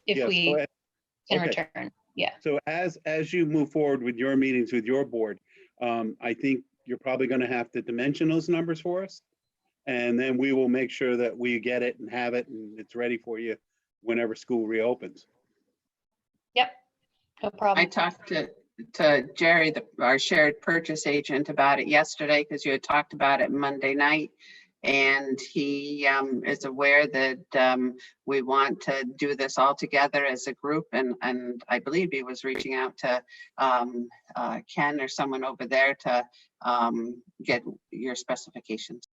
if we can return. Yeah. So as you move forward with your meetings with your board, I think you're probably going to have to dimension those numbers for us. And then we will make sure that we get it and have it and it's ready for you whenever school reopens. Yep. No problem. I talked to Jerry, our shared purchase agent, about it yesterday because you had talked about it Monday night. And he is aware that we want to do this all together as a group. And I believe he was reaching out to Ken or someone over there to get your specifications.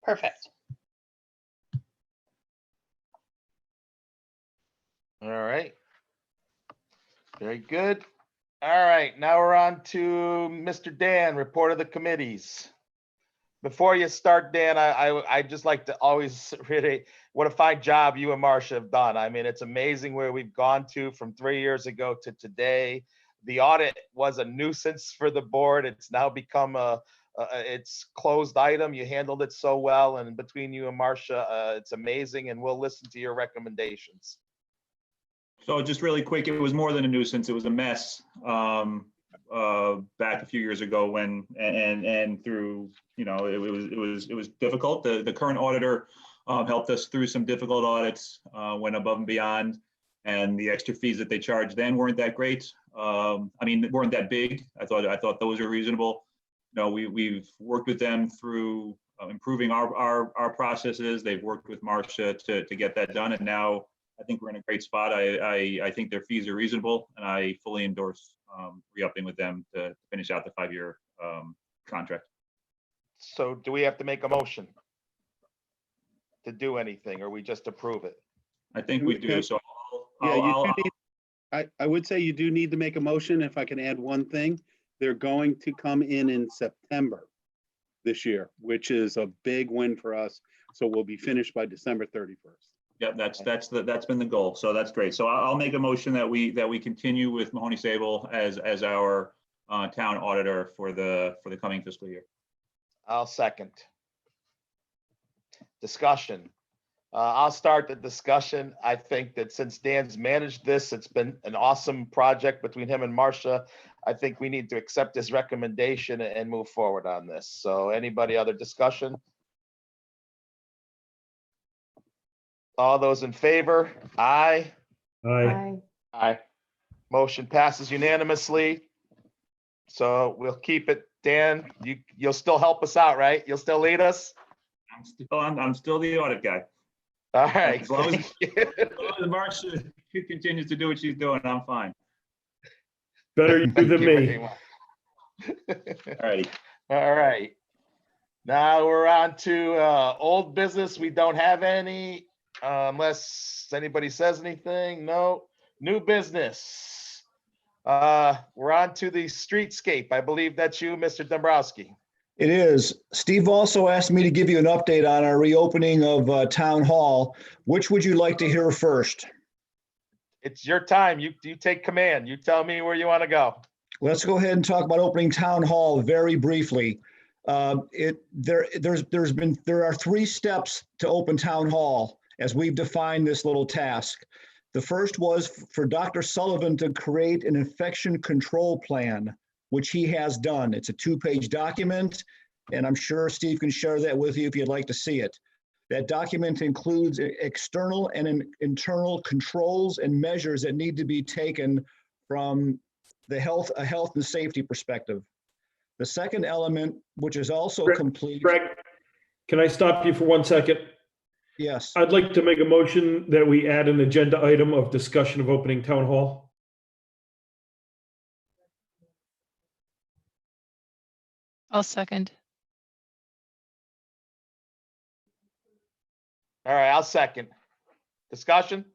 Perfect. All right. Very good. All right, now we're on to Mr. Dan, report of the committees. Before you start, Dan, I just like to always reiterate what a fine job you and Marcia have done. I mean, it's amazing where we've gone to from 3 years ago to today. The audit was a nuisance for the board. It's now become it's closed item. You handled it so well, and between you and Marcia, it's amazing, and we'll listen to your recommendations. So just really quick, it was more than a nuisance. It was a mess back a few years ago when, and through, you know, it was difficult. The current auditor helped us through some difficult audits, went above and beyond, and the extra fees that they charged then weren't that great. I mean, weren't that big. I thought those were reasonable. You know, we've worked with them through improving our processes. They've worked with Marcia to get that done, and now I think we're in a great spot. I think their fees are reasonable, and I fully endorse re-upping with them to finish out the 5-year contract. So do we have to make a motion to do anything, or we just approve it? I think we do. So I would say you do need to make a motion. If I can add one thing, they're going to come in September this year, which is a big win for us. So we'll be finished by December 31st. Yeah, that's been the goal. So that's great. So I'll make a motion that we continue with Mahoney Sable as our town auditor for the coming fiscal year. I'll second. Discussion. I'll start the discussion. I think that since Dan's managed this, it's been an awesome project between him and Marcia. I think we need to accept his recommendation and move forward on this. So anybody other discussion? All those in favor? Aye. Aye. Aye. Motion passes unanimously. So we'll keep it. Dan, you'll still help us out, right? You'll still lead us? I'm still the audit guy. All right. As long as Marcia continues to do what she's doing, I'm fine. Better you than me. All righty. All right. Now we're on to old business. We don't have any. Unless anybody says anything, no. New business. We're on to the streetscape. I believe that's you, Mr. Dombrowski. It is. Steve also asked me to give you an update on our reopening of Town Hall. Which would you like to hear first? It's your time. You take command. You tell me where you want to go. Let's go ahead and talk about opening Town Hall very briefly. There are 3 steps to open Town Hall as we've defined this little task. The first was for Dr. Sullivan to create an infection control plan, which he has done. It's a 2-page document, and I'm sure Steve can share that with you if you'd like to see it. That document includes external and internal controls and measures that need to be taken from a health and safety perspective. The second element, which is also complete. Greg, can I stop you for 1 second? Yes. I'd like to make a motion that we add an agenda item of discussion of opening town hall. I'll second. All right, I'll second. Discussion?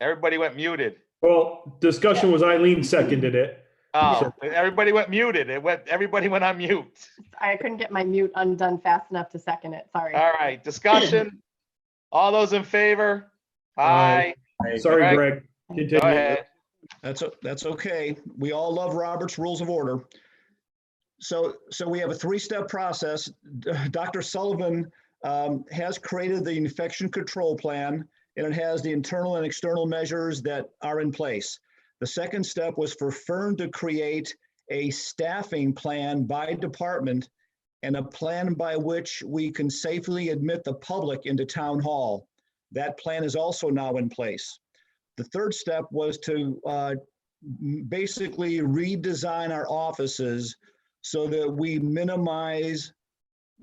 Everybody went muted. Well, discussion was Eileen seconded it. Oh, everybody went muted. Everybody went on mute. I couldn't get my mute undone fast enough to second it. Sorry. All right, discussion. All those in favor? Aye. Sorry, Greg. Go Continue. ahead. That's okay. We all love Robert's Rules of Order. So we have a three-step process. Dr. Sullivan has created the infection control plan, and it has the internal and external measures that are in place. The second step was for Fern to create a staffing plan by department and a plan by which we can safely admit the public into town hall. That plan is also now in place. The third step was to basically redesign our offices so that we minimize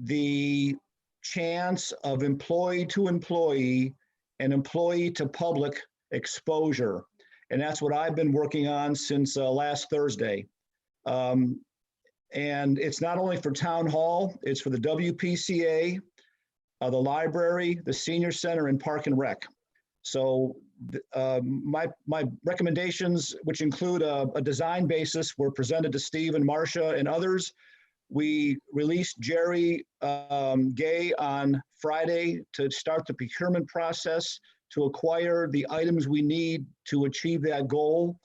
the chance of employee to employee and employee to public exposure. And that's what I've been working on since last Thursday. And it's not only for town hall, it's for the WPCA, the library, the senior center, and park and rec. So my recommendations, which include a design basis, were presented to Steve and Marcia and others. We released Jerry Gay on Friday to start the procurement process to acquire the items we need to achieve that goal.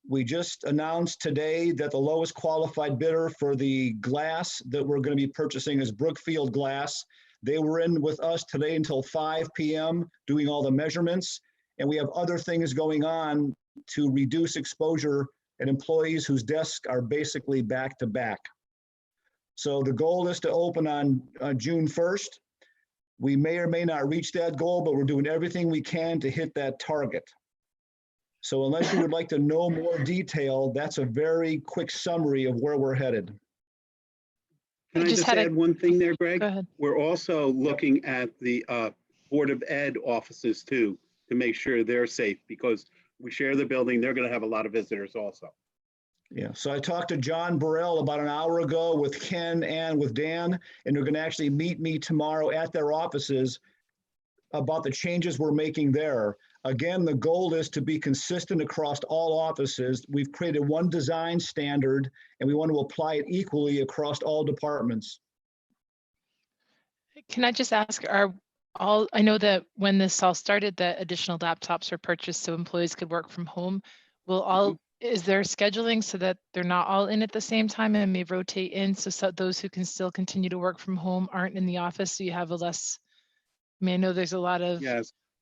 We just announced today that the lowest qualified bidder for the glass that we're going to be purchasing is Brookfield Glass. They were in with us today until 5 p.m. doing all the measurements, and we have other things going on to reduce exposure and employees whose desks are basically back to back. So the goal is to open on June 1st. We may or may not reach that goal, but we're doing everything we can to hit that target. So unless you would like to know more detail, that's a very quick summary of where we're headed. Can I just add one thing there, Greg? Go ahead. We're also looking at the Board of Ed offices too, to make sure they're safe, because we share the building. They're going to have a lot of visitors also. Yeah, so I talked to John Burrell about an hour ago with Ken and with Dan, and they're going to actually meet me tomorrow at their offices about the changes we're making there. Again, the goal is to be consistent across all offices. We've created one design standard, and we want to apply it equally across all departments. Can I just ask, I know that when this all started, that additional laptops were purchased so employees could work from home. Is there scheduling so that they're not all in at the same time and may rotate in, so those who can still continue to work from home aren't in the office, so you have a less, I know there's a lot of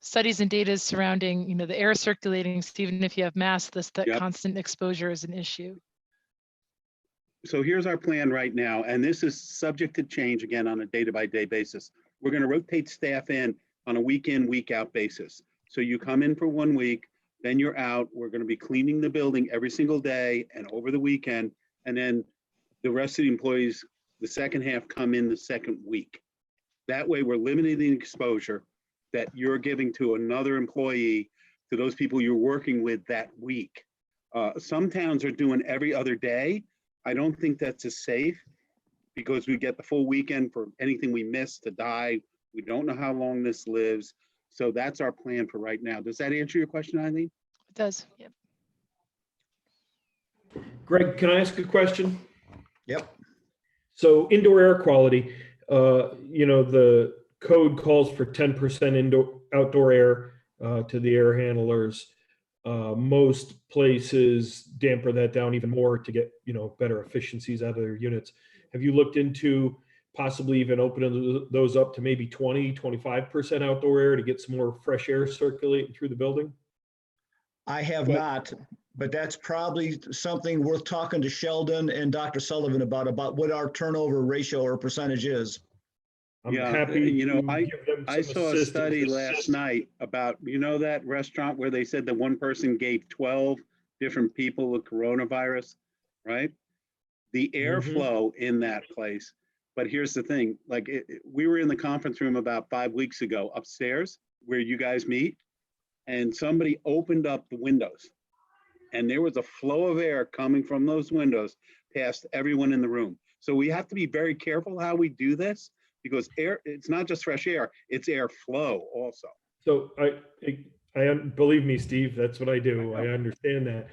studies and data surrounding, the air circulating, so even if you have masks, that constant exposure is an issue. So here's our plan right now, and this is subject to change again on a day-by-day basis. We're going to rotate staff in on a week-in, week-out basis. So you come in for 1 week, then you're out. We're going to be cleaning the building every single day and over the weekend, and then the rest of the employees, the second half, come in the second week. That way we're limiting the exposure that you're giving to another employee, to those people you're working with that week. Some towns are doing every other day. I don't think that's as safe, because we get the full weekend for anything we miss to die. We don't know how long this lives. So that's our plan for right now. Does that answer your question, Eileen? It does, yep. Greg, can I ask a question? Yep. So indoor air quality, the code calls for 10% outdoor air to the air handlers. Most places damper that down even more to get, better efficiencies out of their units. Have you looked into possibly even opening those up to maybe 20-25% outdoor air to get some more fresh air circulating through the building? I have not, but that's probably something worth talking to Sheldon and Dr. Sullivan about what our turnover ratio or percentage is. I'm Yeah, happy you know, to give them I some saw a assistance. study last night about, you know, that restaurant where they said that one person gave 12 different people with coronavirus, right? The airflow in that place. But here's the thing, like we were in the conference room about 5 weeks ago upstairs where you guys meet, and somebody opened up the windows and there was a flow of air coming from those windows past everyone in the room. So we have to be very careful how we do this, because air, it's not just fresh air, it's airflow also. So I believe me, Steve, that's what I do. I understand that.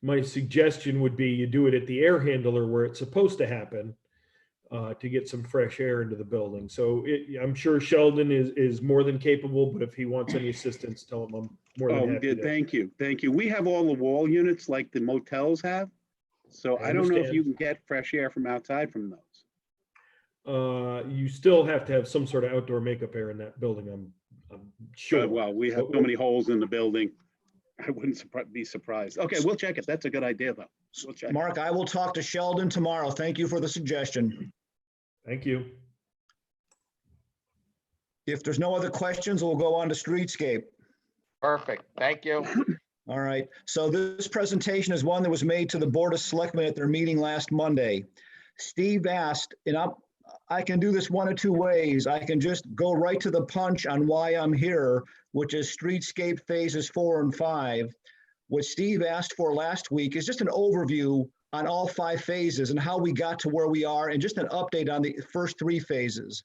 My suggestion would be you do it at the air handler where it's supposed to happen, to get some fresh air into the building. So I'm sure Sheldon is more than capable, but if he wants any assistance, tell him I'm more than happy to. Thank you, thank you. We have all the wall units like the motels have. So I don't know if you can get fresh air from outside from those. You still have to have some sort of outdoor makeup air in that building, I'm sure. Well, we have so many holes in the building. I wouldn't be surprised. Okay, we'll check it. That's a good idea, though. We'll check. Mark, I will talk to Sheldon tomorrow. Thank you for the suggestion. Thank you. If there's no other questions, we'll go on to streetscape. Perfect. Thank you. All right. So this presentation is one that was made to the Board of Selectmen at their meeting last Monday. Steve asked, and I can do this one of two ways. I can just go right to the punch on why I'm here, which is streetscape phases 4 and 5. What Steve asked for last week is just an overview on all 5 phases and how we got to where we are, and just an update on the first 3 phases.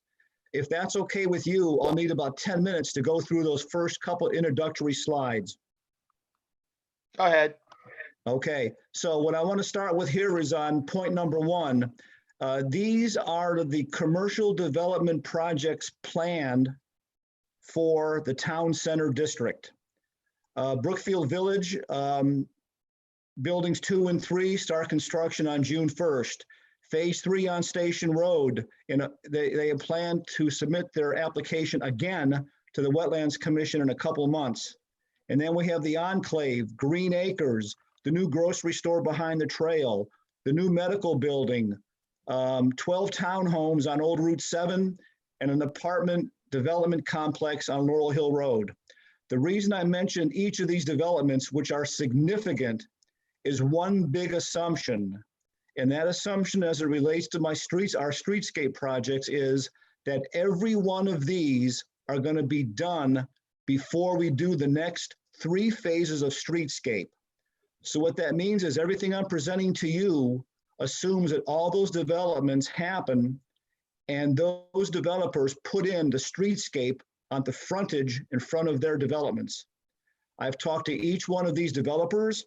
If that's okay with you, I'll need about 10 minutes to go through those first couple introductory slides. Go ahead. Okay, so what I want to start with here is on point number 1. These are the commercial development projects planned for the town center district. Brookfield Village, buildings 2 and 3 start construction on June 1st. Phase 3 on Station Road, they have planned to submit their application again to the Wetlands Commission in a couple months. And then we have the Enclave, Green Acres, the new grocery store behind the trail, the new medical building, 12 townhomes on Old Route 7, and an apartment development complex on Laurel Hill Road. The reason I mention each of these developments, which are significant, is one big assumption. And that assumption as it relates to our streetscape projects is that every one of these are going to be done before we do the next 3 phases of streetscape. So what that means is everything I'm presenting to you assumes that all those developments happen and those developers put in the streetscape on the frontage in front of their developments. I've talked to each one of these developers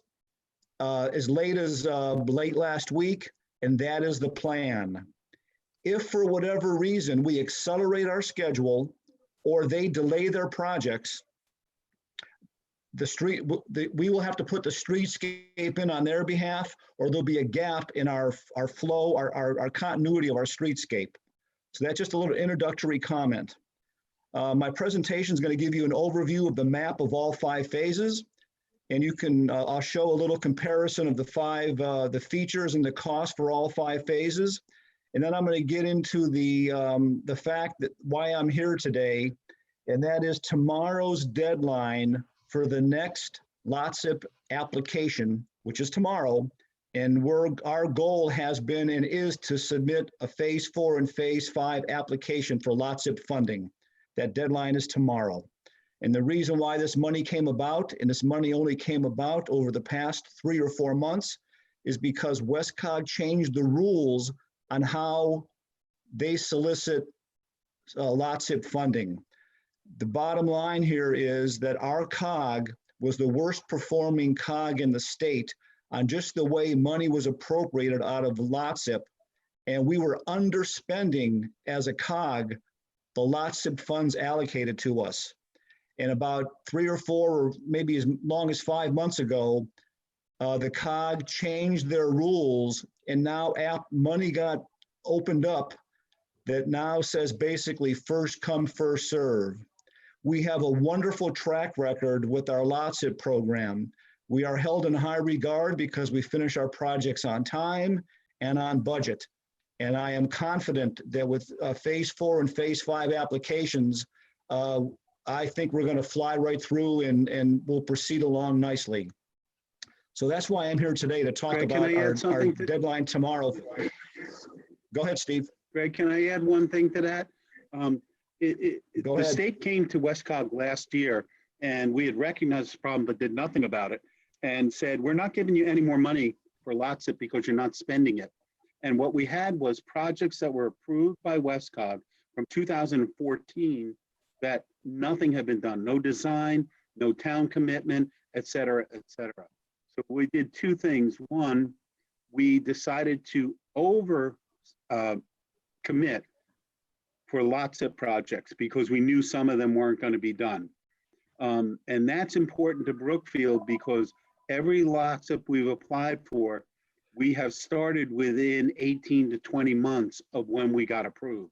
as late as late last week, and that is the plan. If for whatever reason we accelerate our schedule or they delay their projects, we will have to put the streetscape in on their behalf, or there'll be a gap in our flow, our continuity of our streetscape. So that's just a little introductory comment. My presentation is going to give you an overview of the map of all 5 phases. And you can, I'll show a little comparison of the features and the cost for all 5 phases. And then I'm going to get into the fact that why I'm here today, and that is tomorrow's deadline for the next LOTSIP application, which is tomorrow. And our goal has been and is to submit a phase 4 and phase 5 application for LOTSIP funding. That deadline is tomorrow. And the reason why this money came about, and this money only came about over the past 3 or 4 months, is because WestCog changed the rules on how they solicit LOTSIP funding. The bottom line here is that our COG was the worst performing COG in the state on just the way money was appropriated out of LOTSIP. And we were underspending as a COG the LOTSIP funds allocated to us. And about 3 or 4, or maybe as long as 5 months ago, the COG changed their rules, and now money got opened up that now says basically first come, first serve. We have a wonderful track record with our LOTSIP program. We are held in high regard because we finish our projects on time and on budget. And I am confident that with phase 4 and phase 5 applications, I think we're going to fly right through and we'll proceed along nicely. So that's why I'm here today to talk Greg, can about I add our something to- deadline tomorrow. Go ahead, Steve. Greg, can I add one thing to that? Go The ahead. state came to Westcog last year and we had recognized this problem but did nothing about it and said, we're not giving you any more money for LOTSIP because you're not spending it. And what we had was projects that were approved by Westcog from 2014 that nothing had been done, no design, no town commitment, et cetera, et cetera. So we did two things. One, we decided to commit for lots of projects because we knew some of them weren't going to be done. And that's important to Brookfield because every LOTSIP we've applied for, we have started within 18 to 20 months of when we got approved.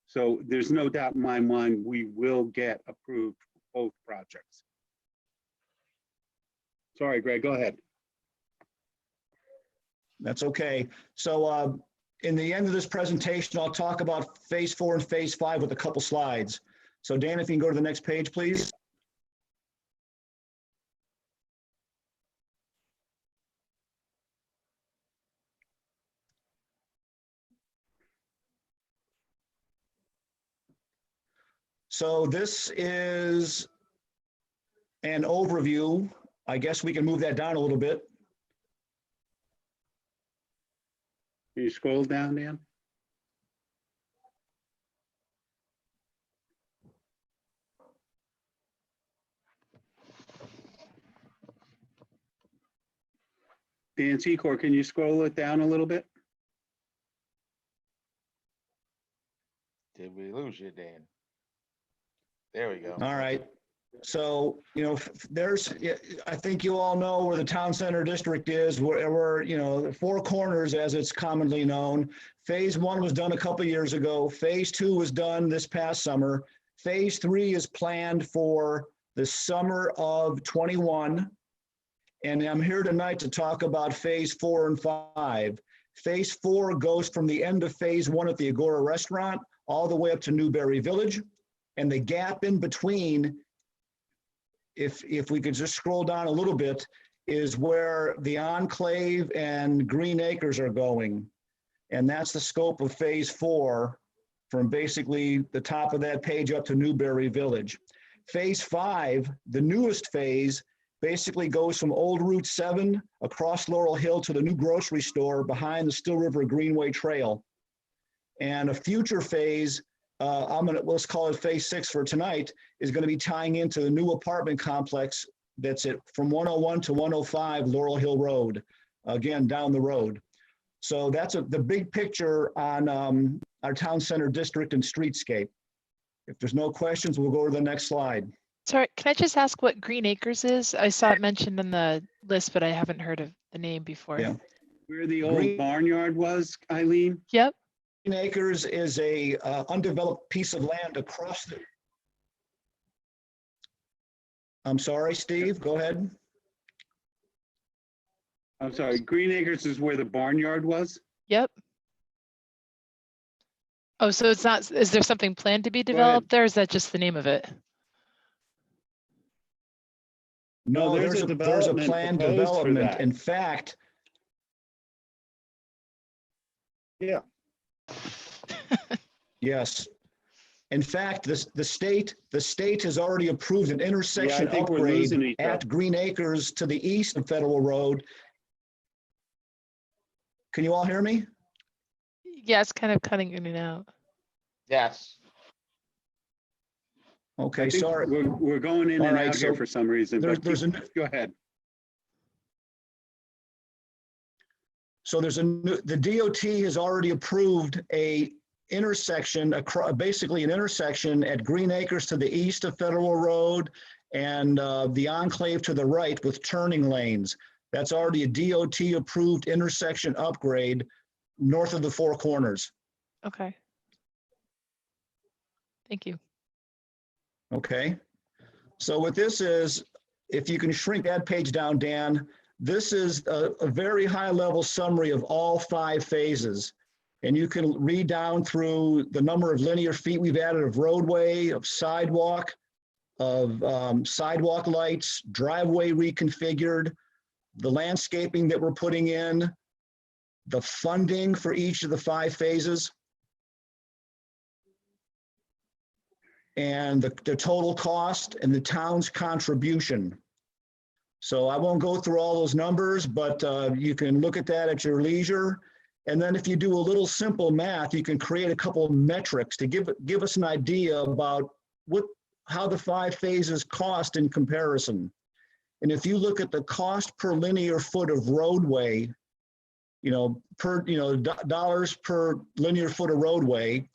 So there's no doubt in my mind, we will get approved for both projects. Sorry, Greg, go ahead. That's okay. So in the end of this presentation, I'll talk about phase 4 and phase 5 with a couple slides. So Dan, if you can go to the next page, please. So this is an overview. I guess we can move that down a little bit. Can you scroll down, Dan? Dan Secor, can you scroll it down a little bit? Did we lose you, Dan? There we go. All right. So, you know, I think you all know where the town center district is, where you know, the Four Corners, as it's commonly known. Phase 1 was done a couple of years ago. Phase 2 was done this past summer. Phase 3 is planned for the summer of 21. And I'm here tonight to talk about phase 4 and 5. Phase 4 goes from the end of phase 1 at the Agora restaurant all the way up to Newberry Village. And the gap in between, if we could just scroll down a little bit, is where the Enclave and Green Acres are going. And that's the scope of phase 4 from basically the top of that page up to Newberry Village. Phase 5, the newest phase, basically goes from Old Route 7 across Laurel Hill to the new grocery store behind the Still River Greenway Trail. And a future phase, let's call it phase 6 for tonight, is going to be tying into the new apartment complex that's from 101 to 105 Laurel Hill Road, again, down the road. So that's the big picture on our town center district and streetscape. If there's no questions, we'll go to the next slide. Sorry, can I just ask what Green Acres is? I saw it mentioned in the list, but I haven't heard of the name before. Yeah. Where the old barnyard was, Eileen? Yep. Green Acres is a undeveloped piece of land across the. I'm sorry, Steve, go ahead. I'm sorry, Green Acres is where the barnyard was? Yep. Oh, so it's not, is there something planned to be Go developed there? Or is that just the name of it? No, there's a there's a development planned proposed for development. that. In fact, Yeah. yes. In fact, the state has already approved an intersection think we're upgrade losing each at other. Green Acres to the east of Federal Road. Can you all hear me? Yeah, it's kind of cutting in and out. Yes. Okay, I think sorry. We're going in All and right, out here so for some reason, but go ahead. So the DOT has already approved a intersection, basically an intersection at Green Acres to the east of Federal Road and the Enclave to the right with turning lanes. That's already a DOT approved intersection upgrade north of the Four Corners. Okay. Thank you. Okay. So what this is if you can shrink that page down, Dan, this is a very high level summary of all 5 phases. And you can read down through the number of linear feet we've added of roadway, of sidewalk lights, driveway reconfigured, the landscaping that we're putting in, the funding for each of the 5 phases, and the total cost and the town's contribution. So I won't go through all those numbers, but you can look at that at your leisure. And then if you do a little simple math, you can create a couple of metrics to give us an idea about how the 5 phases cost in comparison. And if you look at the cost per linear foot of roadway, dollars per linear foot of roadway,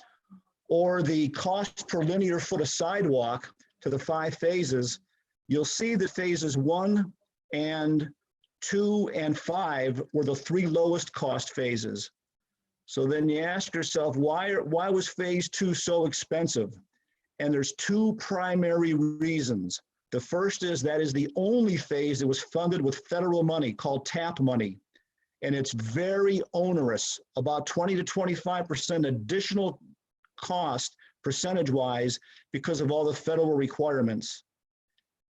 or the cost per linear foot of sidewalk to the 5 phases, you'll see that phases 1 and 2 and 5 were the 3 lowest cost phases. So then you ask yourself, why was phase 2 so expensive? And there's 2 primary reasons. The first is that is the only phase that was funded with federal money called TAP money. And it's very onerous, about 20 to 25% additional cost percentage-wise because of all the federal requirements.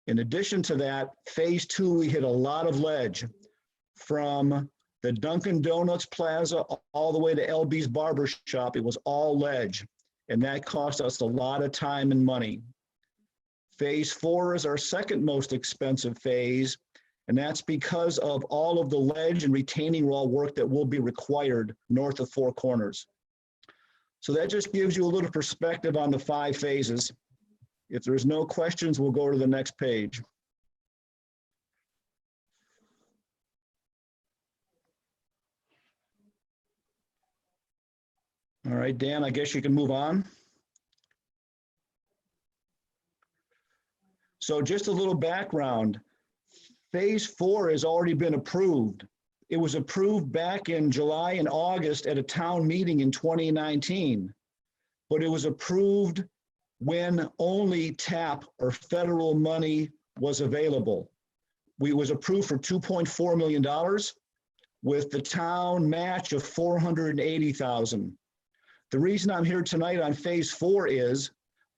In addition to that, phase 2, we hit a lot of ledge from the Dunkin' Donuts Plaza all the way to LB's Barber Shop. It was all ledge, and that cost us a lot of time and money. Phase 4 is our second most expensive phase, and that's because of all of the ledge and retaining wall work that will be required north of Four Corners. So that just gives you a little perspective on the 5 phases. If there's no questions, we'll go to the next page. All right, Dan, I guess you can move on. So just a little background. Phase 4 has already been approved. It was approved back in July and August at a town meeting in 2019, but it was approved when only TAP or federal money was available. It was approved for $2.4 million with the town match of $480,000. The reason I'm here tonight on phase 4 is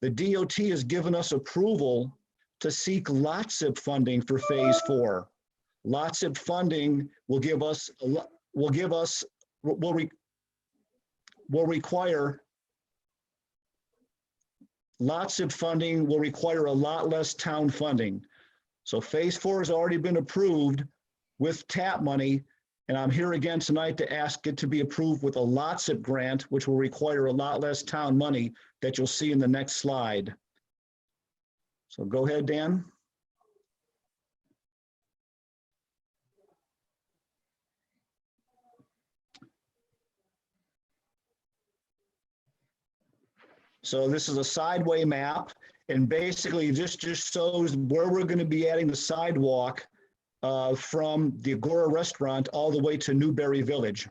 the DOT has given us approval to seek LOTSIP funding for phase 4. LOTSIP funding will require LOTSIP funding will require a lot less town funding. So phase 4 has already been approved with TAP money, and I'm here again tonight to ask it to be approved with a LOTSIP grant, which will require a lot less town money that you'll see in the next slide. So go ahead, Dan. So this is a Sideway map, and basically this just shows where we're going to be adding the sidewalk from the Agora restaurant all the way to Newberry Village.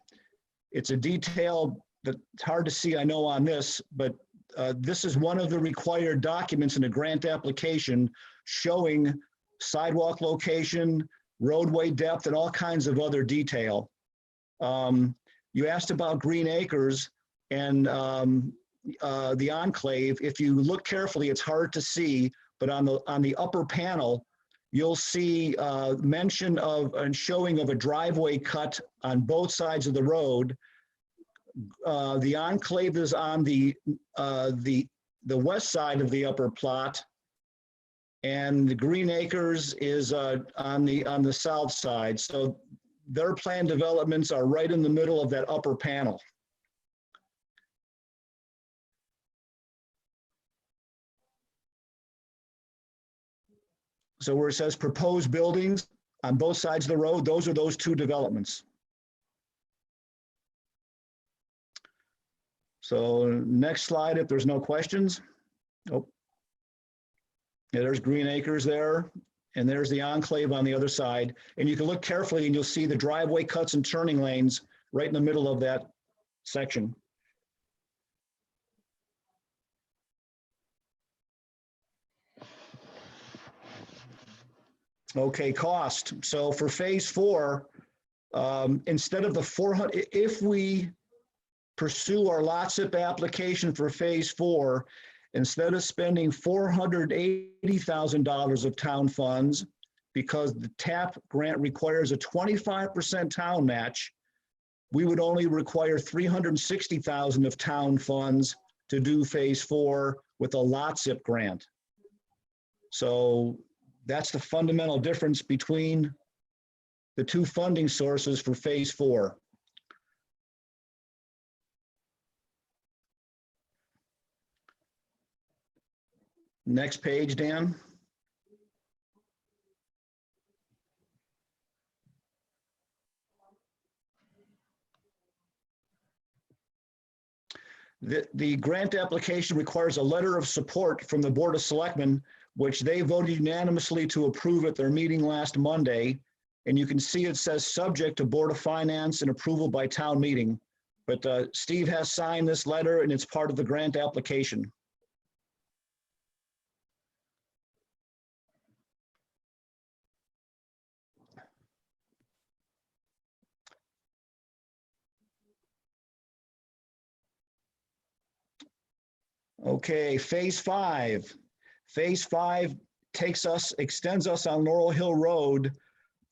It's a detail that's hard to see, I know, on this, but this is one of the required documents in a grant application showing sidewalk location, roadway depth, and all kinds of other detail. You asked about Green Acres and the enclave. If you look carefully, it's hard to see, but on the upper panel, you'll see mention of and showing of a driveway cut on both sides of the road. The enclave is on the west side of the upper plot, and the Green Acres is on the south side. So their planned developments are right in the middle of that upper panel. So where it says proposed buildings on both sides of the road, those are those 2 developments. So next slide, if there's no questions. Oh, yeah, there's Green Acres there, and there's the enclave on the other side. And you can look carefully and you'll see the driveway cuts and turning lanes right in the middle of that section. Okay, cost. So for phase 4, instead of the 400, if we pursue our lot zip application for phase 4, instead of spending $480,000 of town funds, because the TAP grant requires a 25% town match, we would only require $360,000 of town funds to do phase 4 with a lot zip grant. So that's the fundamental difference between the two funding sources for phase 4. Next page, Dan. The grant application requires a letter of support from the Board of Selectmen, which they voted unanimously to approve at their meeting last Monday. And you can see it says subject to Board of Finance and approval by town meeting. But Steve has signed this letter and it's part of the grant application. Okay, phase 5. Phase 5 extends us on Laurel Hill Road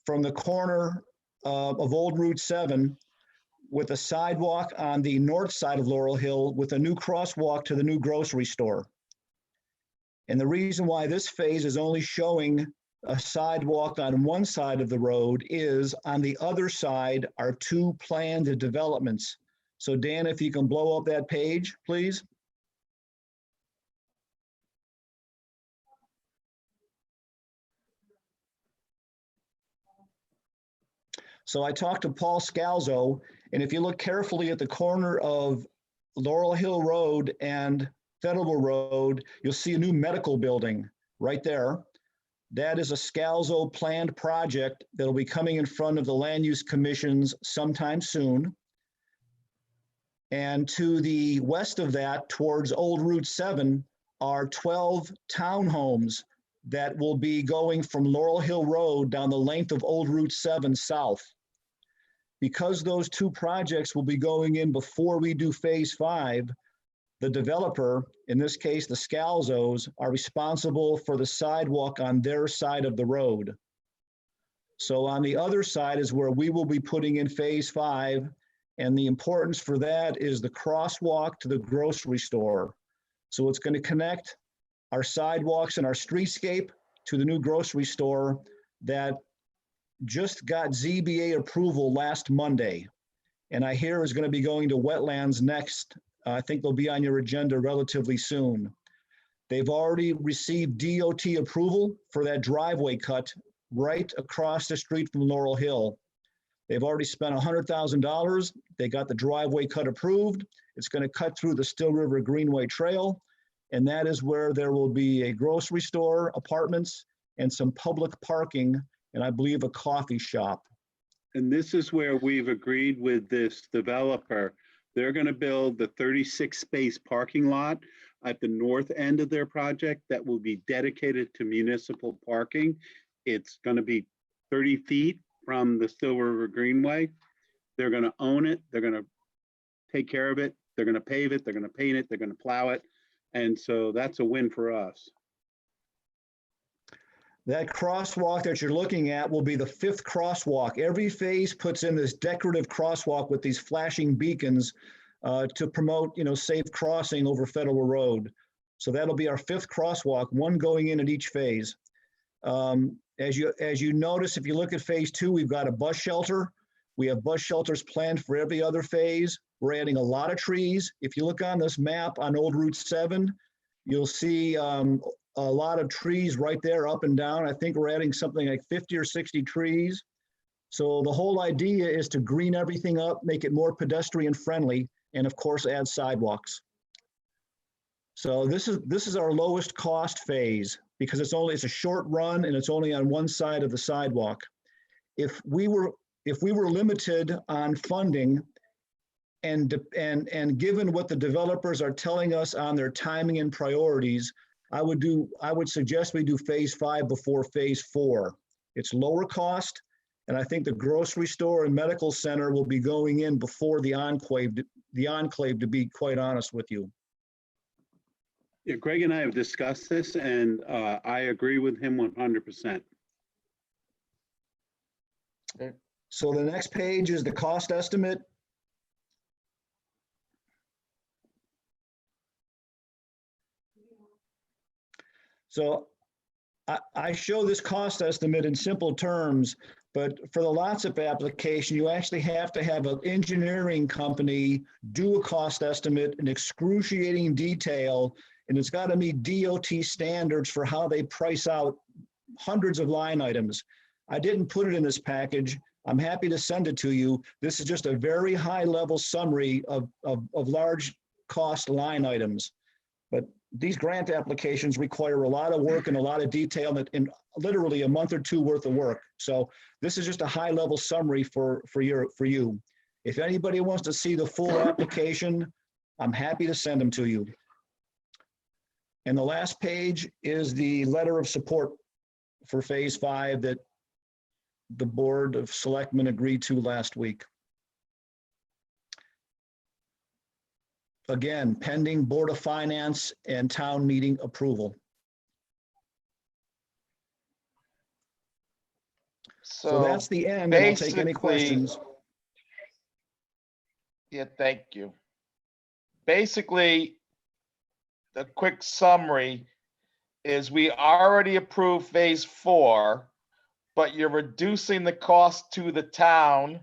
from the corner of Old Route 7 with a sidewalk on the north side of Laurel Hill with a new crosswalk to the new grocery store. And the reason why this phase is only showing a sidewalk on one side of the road is on the other side are 2 planned developments. So Dan, if you can blow up that page, please. So I talked to Paul Scalzo, and if you look carefully at the corner of Laurel Hill Road and Federal Road, you'll see a new medical building right there. That is a Scalzo planned project that'll be coming in front of the Land Use Commissions sometime soon. And to the west of that, towards Old Route 7, are 12 townhomes that will be going from Laurel Hill Road down the length of Old Route 7 south. Because those 2 projects will be going in before we do phase 5, the developer, in this case the Scalzos, are responsible for the sidewalk on their side of the road. So on the other side is where we will be putting in phase 5, and the importance for that is the crosswalk to the grocery store. So it's going to connect our sidewalks and our streetscape to the new grocery store that just got ZBA approval last Monday. And I hear is going to be going to wetlands next. I think they'll be on your agenda relatively soon. They've already received DOT approval for that driveway cut right across the street from Laurel Hill. They've already spent $100,000. They got the driveway cut approved. It's going to cut through the Still River Greenway Trail. And that is where there will be a grocery store, apartments, and some public parking, and I believe a coffee shop. And this is where we've agreed with this developer. They're going to build the 36 space parking lot at the north end of their project that will be dedicated to municipal parking. It's going to be 30 feet from the Still River Greenway. They're going to own it. They're going to take care of it. They're going to pave it. They're going to paint it. They're going to plow it. And so that's a win for us. That crosswalk that you're looking at will be the 5th crosswalk. Every phase puts in this decorative crosswalk with these flashing beacons to promote, safe crossing over Federal Road. So that'll be our 5th crosswalk, one going in at each phase. As you notice, if you look at phase 2, we've got a bus shelter. We have bus shelters planned for every other phase. We're adding a lot of trees. If you look on this map on Old Route 7, you'll see a lot of trees right there up and down. I think we're adding something like 50 or 60 trees. So the whole idea is to green everything up, make it more pedestrian friendly, and of course add sidewalks. So this is our lowest cost phase because it's a short run and it's only on one side of the sidewalk. If we were limited on funding and given what the developers are telling us on their timing and priorities, I would suggest we do phase 5 before phase 4. It's lower cost, and I think the grocery store and medical center will be going in before the enclave, to be quite honest with you. Yeah, Greg and I have discussed this, and I agree with him 100%. So the next page is the cost estimate. So I show this cost estimate in simple terms, but for the LOTSIP application, you actually have to have an engineering company do a cost estimate in excruciating detail, and it's got to meet DOT standards for how they price out hundreds of line items. I didn't put it in this package. I'm happy to send it to you. This is just a very high level summary of large cost line items. But these grant applications require a lot of work and a lot of detail in literally a month or two worth of work. So this is just a high level summary for you. If anybody wants to see the full application, I'm happy to send them to you. And the last page is the letter of support for phase 5 that the Board of Selectmen agreed to last week. Again, pending Board of Finance and town meeting approval. So that's the end, and I'll take any questions. Yeah, thank you. Basically, the quick summary is we already approved phase 4, but you're reducing the cost to the town.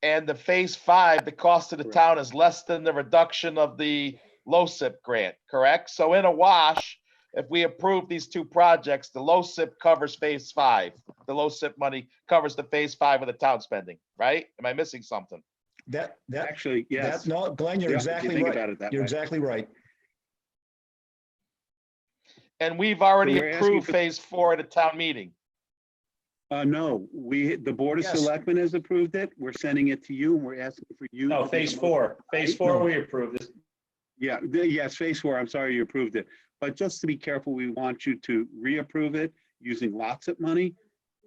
And the phase 5, the cost to the town is less than the reduction of the LoCIP grant, correct? So in a wash, if we approve these 2 projects, the LoCIP covers phase 5. The LoCIP money covers the phase 5 of the town spending, right? Am I missing something? That Actually, yes. no, Glenn, you're Yeah, if you exactly think right. about it that You're way. exactly right. And we've already we're asking approved for- phase 4 at a town meeting. No, the Board of Yes. Selectmen has approved it. We're sending it to you, and we're asking for you. No, to make a phase motion. 4. Phase 4, we approved this. Yeah, yes, phase 4. I'm sorry you approved it. But just to be careful, we want you to reapprove it using LOTSIP money,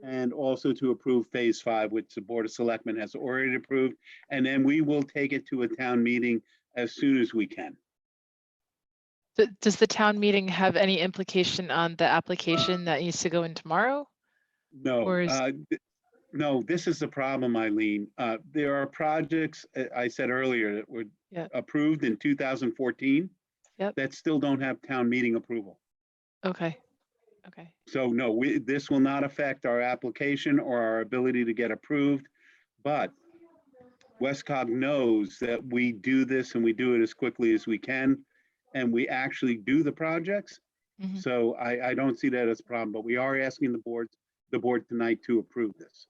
and also to approve phase 5, which the Board of Selectmen has already approved. And then we will take it to a town meeting as soon as we can. Does the town meeting have any implication on the application that needs to go in tomorrow? No, Or is- no, this is the problem, Eileen. There are projects, I said earlier, that were Yeah. approved in 2014 Yep. that still don't have town meeting approval. Okay. Okay. So no, this will not affect our application or our ability to get approved. But Westcog knows that we do this and we do it as quickly as we can, and we actually do the projects. Mhm. So I don't see that as a problem, but we are asking the board tonight to approve this.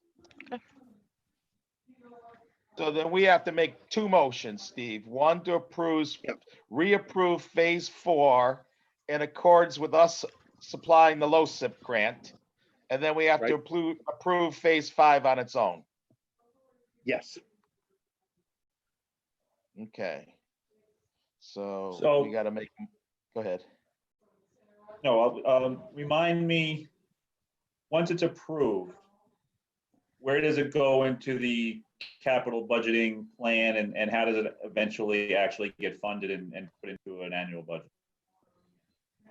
So then we have to make 2 motions, Steve. One to reapprove phase 4 in accordance with us supplying the LoCIP grant. And then we have to approve phase 5 on its own. Yes. Okay. So So- we gotta make, go ahead. No, remind me, once it's approved, where does it go into the capital budgeting plan, and how does it eventually actually get funded and put into an annual budget?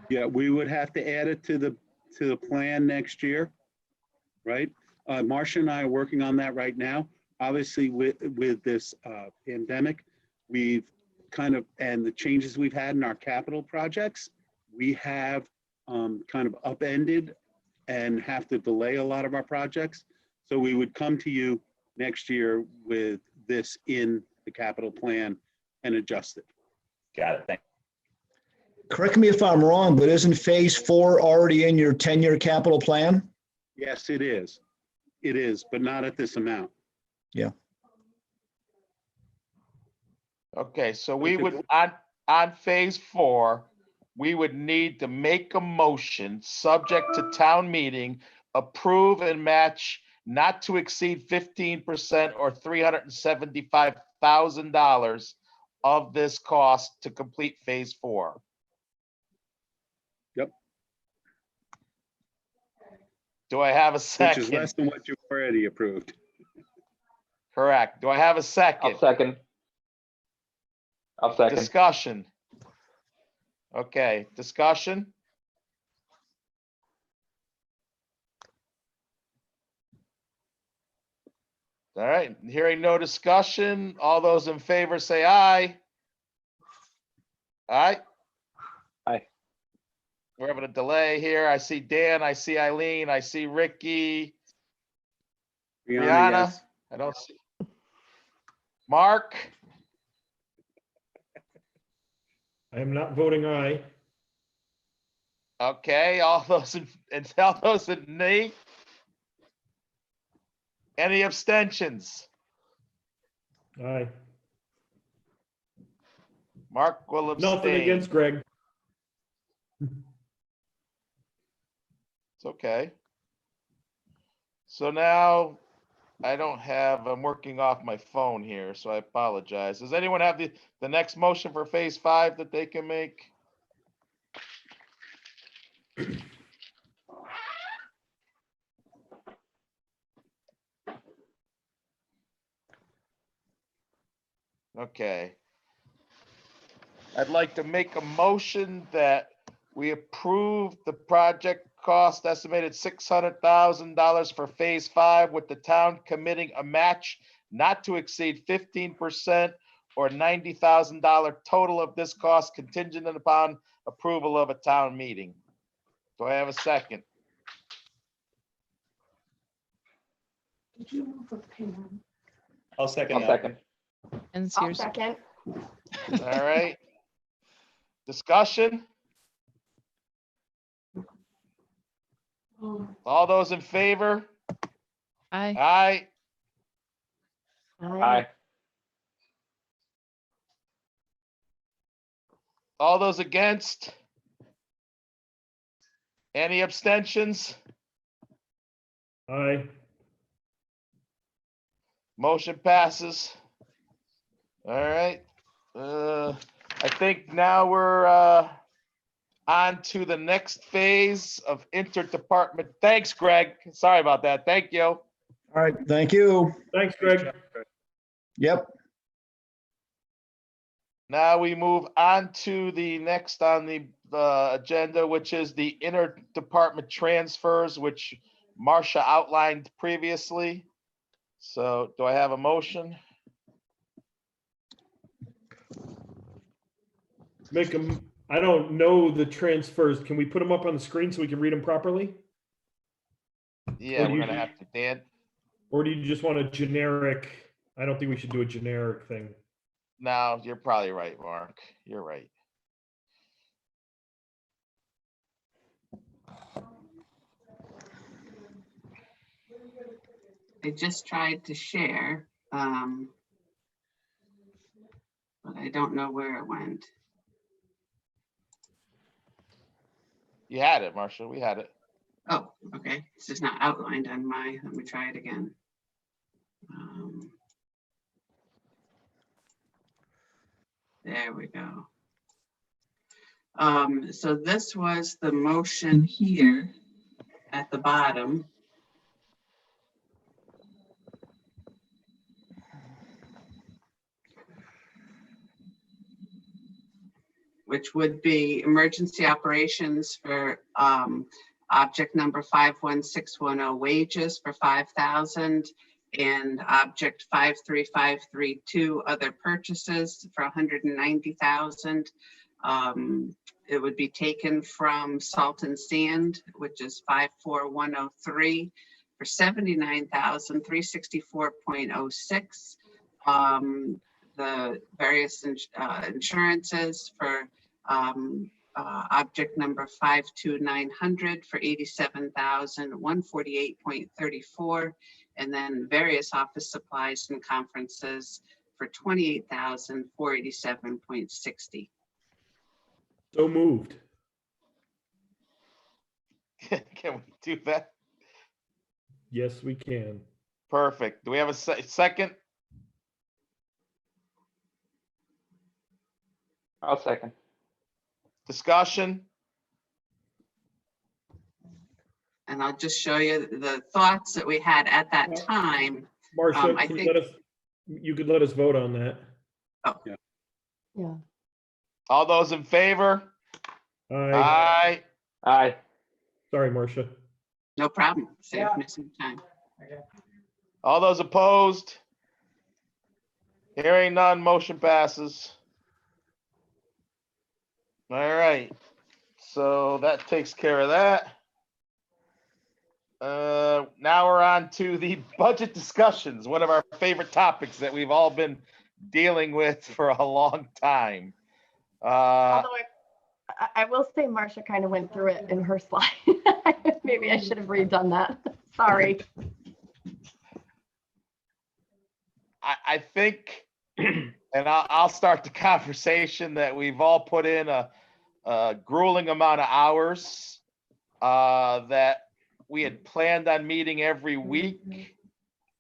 Yeah, we would have to add it to the plan next year, right? Marcia and I are working on that right now. Obviously, with this pandemic, we've and the changes we've had in our capital projects, we have kind of upended and have to delay a lot of our projects. So we would come to you next year with this in the capital plan and adjust it. Got it, thank Correct me if I'm wrong, but isn't phase 4 already in your 10-year capital plan? Yes, it is. It is, but not at this amount. Yeah. Okay, so we would, on phase 4, we would need to make a motion subject to town meeting, approve and match not to exceed 15% or $375,000 of this cost to complete phase 4. Yep. Do I have a Which second? is less than what you already approved. Correct. Do I have a second? I'll second. I'll second. Discussion. Okay, discussion. All right, hearing no discussion, all those in favor say aye. Aye. Aye. We're having a delay here. I see Dan, I see Eileen, I see Ricky, Brianna. yes. I don't see. Mark, I am not voting aye. okay, all those in nay. Any abstentions? Aye. Mark will abstain. Nothing against Greg. It's okay. So now I'm working off my phone here, so I apologize. Does anyone have the next motion for phase 5 that they can make? Okay. I'd like to make a motion that we approve the project cost estimated $600,000 for phase 5 with the town committing a match not to exceed 15% or $90,000 total of this cost contingent upon approval of a town meeting. Do I have a second? I'll second I'll that. second. And I'll here's, second. All right. Discussion? All those in favor? aye. Aye. Aye. All those against? Any abstentions? Aye. Motion passes. All right. I think now we're on to the next phase of interdepartment. Thanks, Greg. Sorry about that. Thank you. All right, thank you. Thanks, Greg. Yep. Now we move on to the next on the agenda, which is the interdepartment transfers, which Marcia outlined previously. So do I have a motion? Make them, I don't know the transfers. Can we put them up on the screen so we can read them properly? Yeah, Or do we're you- gonna have to, Dan. Or do you just want a generic? I don't think we should do a generic thing. No, you're probably right, Mark. You're right. I just tried to share, but I don't know where it went. You had it, Marcia. We had it. Oh, okay. It's just not outlined on my, let me try it again. There we go. So this was the motion here at the bottom. Which would be emergency operations for object number 51610 wages for 5,000 and object 53532 other purchases for 190,000. It would be taken from salt and sand, which is 54103 for 79,364.06. The various insurances for object number 52900 for 87,148.34, and then various office supplies and conferences for 28,487.60. So moved. Can we do that? Yes, we can. Perfect. Do we have a second? I'll second. Discussion? And I'll just show you the thoughts that we had at that time. Marcia, I can you think- let us, you could let us vote on that. Yeah. All those in favor? Aye. Aye. Sorry, Marcia. No problem. Save me some time. All those opposed? Hearing none, motion passes. All right, so that takes care of that. Now we're on to the budget discussions, one of our favorite topics that we've all been dealing with for a long time. Although I will say Marcia kind of went through it in her slide. Maybe I should have redone that. Sorry. I think, and I'll start the conversation, that we've all put in a grueling amount of hours, that we had planned on meeting every week.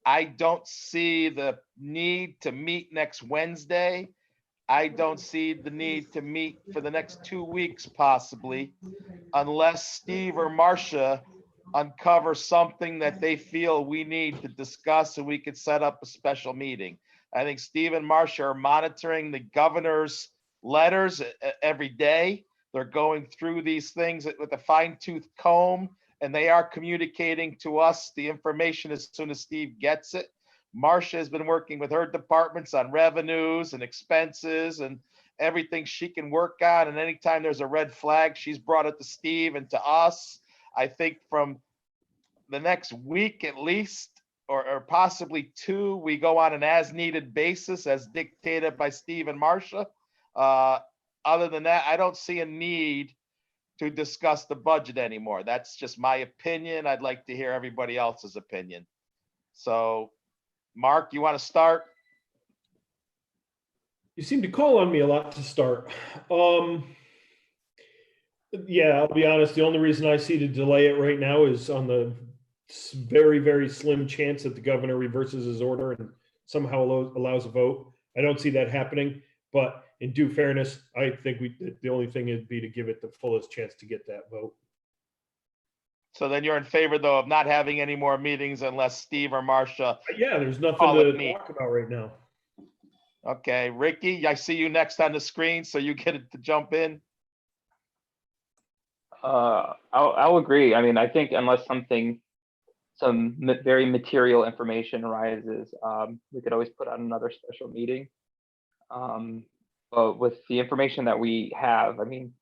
I don't see the need to meet next Wednesday. I don't see the need to meet for the next 2 weeks possibly, unless Steve or Marcia uncover something that they feel we need to discuss and we could set up a special meeting. I think Steve and Marcia are monitoring the governor's letters every day. They're going through these things with a fine-tooth comb, and they are communicating to us the information as soon as Steve gets it. Marcia has been working with her departments on revenues and expenses and everything she can work on. And anytime there's a red flag, she's brought it to Steve and to us. I think from the next week at least, or possibly 2, we go on an as-needed basis as dictated by Steve and Marcia. Other than that, I don't see a need to discuss the budget anymore. That's just my opinion. I'd like to hear everybody else's opinion. So, Mark, you want to start? You seem to call on me a lot to start. Yeah, I'll be honest. The only reason I see to delay it right now is on the very, very slim chance that the governor reverses his order and somehow allows a vote. I don't see that happening, but in due fairness, I think the only thing would be to give it the fullest chance to get that vote. So then you're in favor, though, of not having any more meetings unless Steve or Marcia. Yeah, there's nothing call to it me. talk about right now. Okay, Ricky, I see you next on the screen, so you get to jump in. I'll agree. I mean, I think unless some very material information arises, we could always put on another special meeting. But with the information that we have, I mean,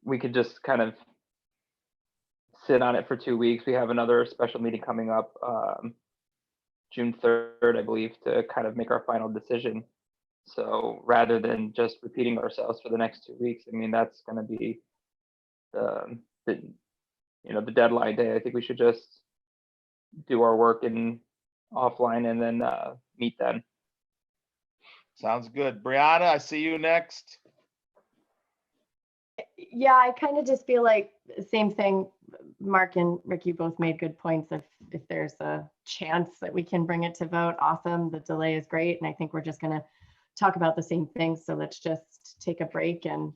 we could just kind of sit on it for 2 weeks. We have another special meeting coming up June 3rd, I believe, to kind of make our final decision. So rather than just repeating ourselves for the next 2 weeks, I mean, that's going to be the deadline day. I think we should just do our work in offline and then meet then. Sounds good. Brianna, I see you next. Yeah, I kind of just feel like the same thing. Mark and Ricky both made good points. If there's a chance that we can bring it to vote, awesome. The delay is great. And I think we're just going to talk about the same thing. So let's just take a break and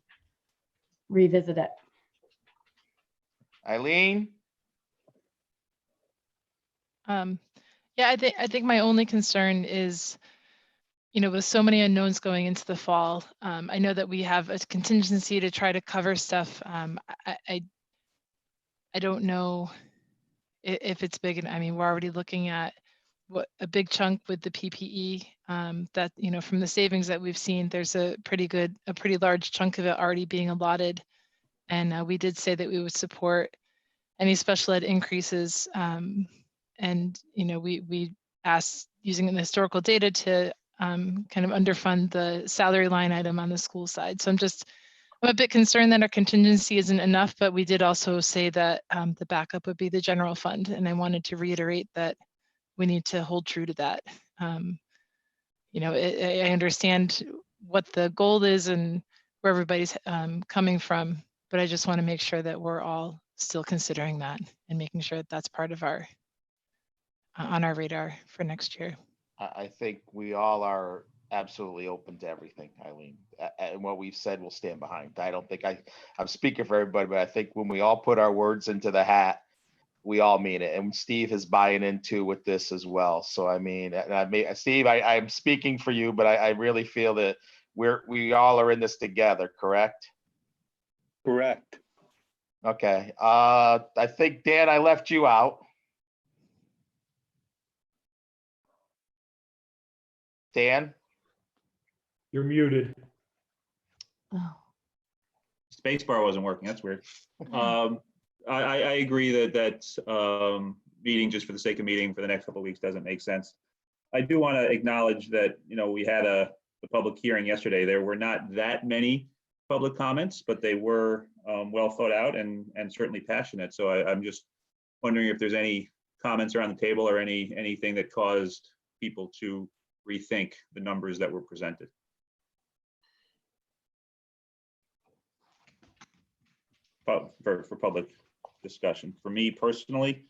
revisit it. Eileen? Yeah, I think my only concern is, with so many unknowns going into the fall, I know that we have a contingency to try to cover stuff. I don't know if it's big, and I mean, we're already looking at what a big chunk with the PPE that, from the savings that we've seen, there's a pretty large chunk of it already being allotted. And we did say that we would support any special ed increases. And, we asked using the historical data to kind of underfund the salary line item on the school side. So I'm a bit concerned that our contingency isn't enough, but we did also say that the backup would be the general fund. And I wanted to reiterate that we need to hold true to that. I understand what the goal is and where everybody's coming from, but I just want to make sure that we're all still considering that and making sure that that's part of our on our radar for next year. I think we all are absolutely open to everything, Eileen. And what we've said, we'll stand behind. I don't think I'm speaking for everybody, but I think when we all put our words into the hat we all mean it. And Steve is buying into with this as well. So I mean, Steve, I'm speaking for you, but I really feel that we all are in this together, correct? Correct. Okay. I think, Dan, I left you out. Dan? You're muted. Oh. Spacebar wasn't working. That's weird. I agree that meeting just for the sake of meeting for the next couple of weeks doesn't make sense. I do want to acknowledge that, we had the public hearing yesterday. There were not that many public comments, but they were well thought out and certainly passionate. So I'm just wondering if there's any comments around the table or anything that caused people to rethink the numbers that were presented. For public discussion. For me personally,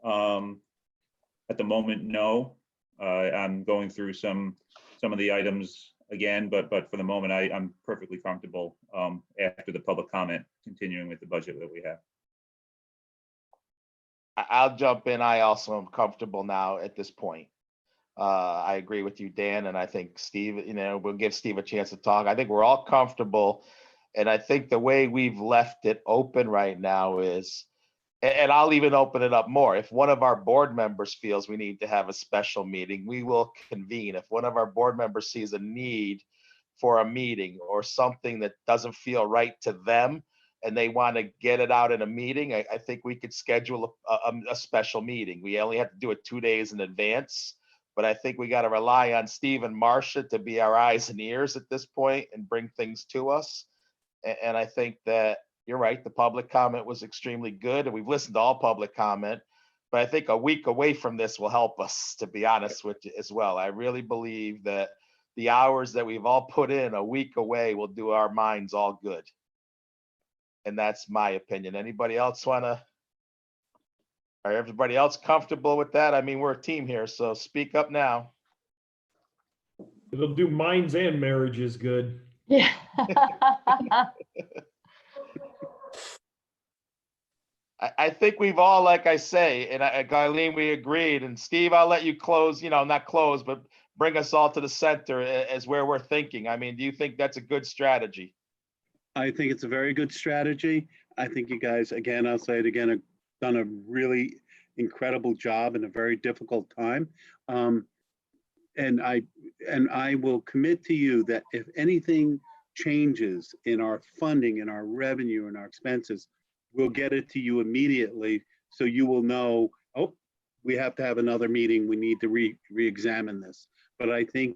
at the moment, no. I'm going through some of the items again, but for the moment, I'm perfectly comfortable after the public comment continuing with the budget that we have. I'll jump in. I also am comfortable now at this point. I agree with you, Dan, and I think Steve, we'll give Steve a chance to talk. I think we're all comfortable. And I think the way we've left it open right now is, and I'll even open it up more. If one of our board members feels we need to have a special meeting, we will convene. If one of our board members sees a need for a meeting or something that doesn't feel right to them and they want to get it out in a meeting, I think we could schedule a special meeting. We only have to do it 2 days in advance. But I think we got to rely on Steve and Marcia to be our eyes and ears at this point and bring things to us. And I think that you're right. The public comment was extremely good, and we've listened to all public comment. But I think a week away from this will help us, to be honest with you as well. I really believe that the hours that we've all put in a week away will do our minds all good. And that's my opinion. Anybody else are everybody else comfortable with that? I mean, we're a team here, so speak up now. It'll do minds and marriages good. Yeah. I think we've all, like I say, and Eileen, we agreed. And Steve, I'll let you close, not close, but bring us all to the center as where we're thinking. I mean, do you think that's a good strategy? I think it's a very good strategy. I think you guys, again, I'll say it again, have done a really incredible job in a very difficult time. And I will commit to you that if anything changes in our funding, in our revenue, and our expenses, we'll get it to you immediately. So you will know, oh, we have to have another meeting. We need to re-examine this. But I think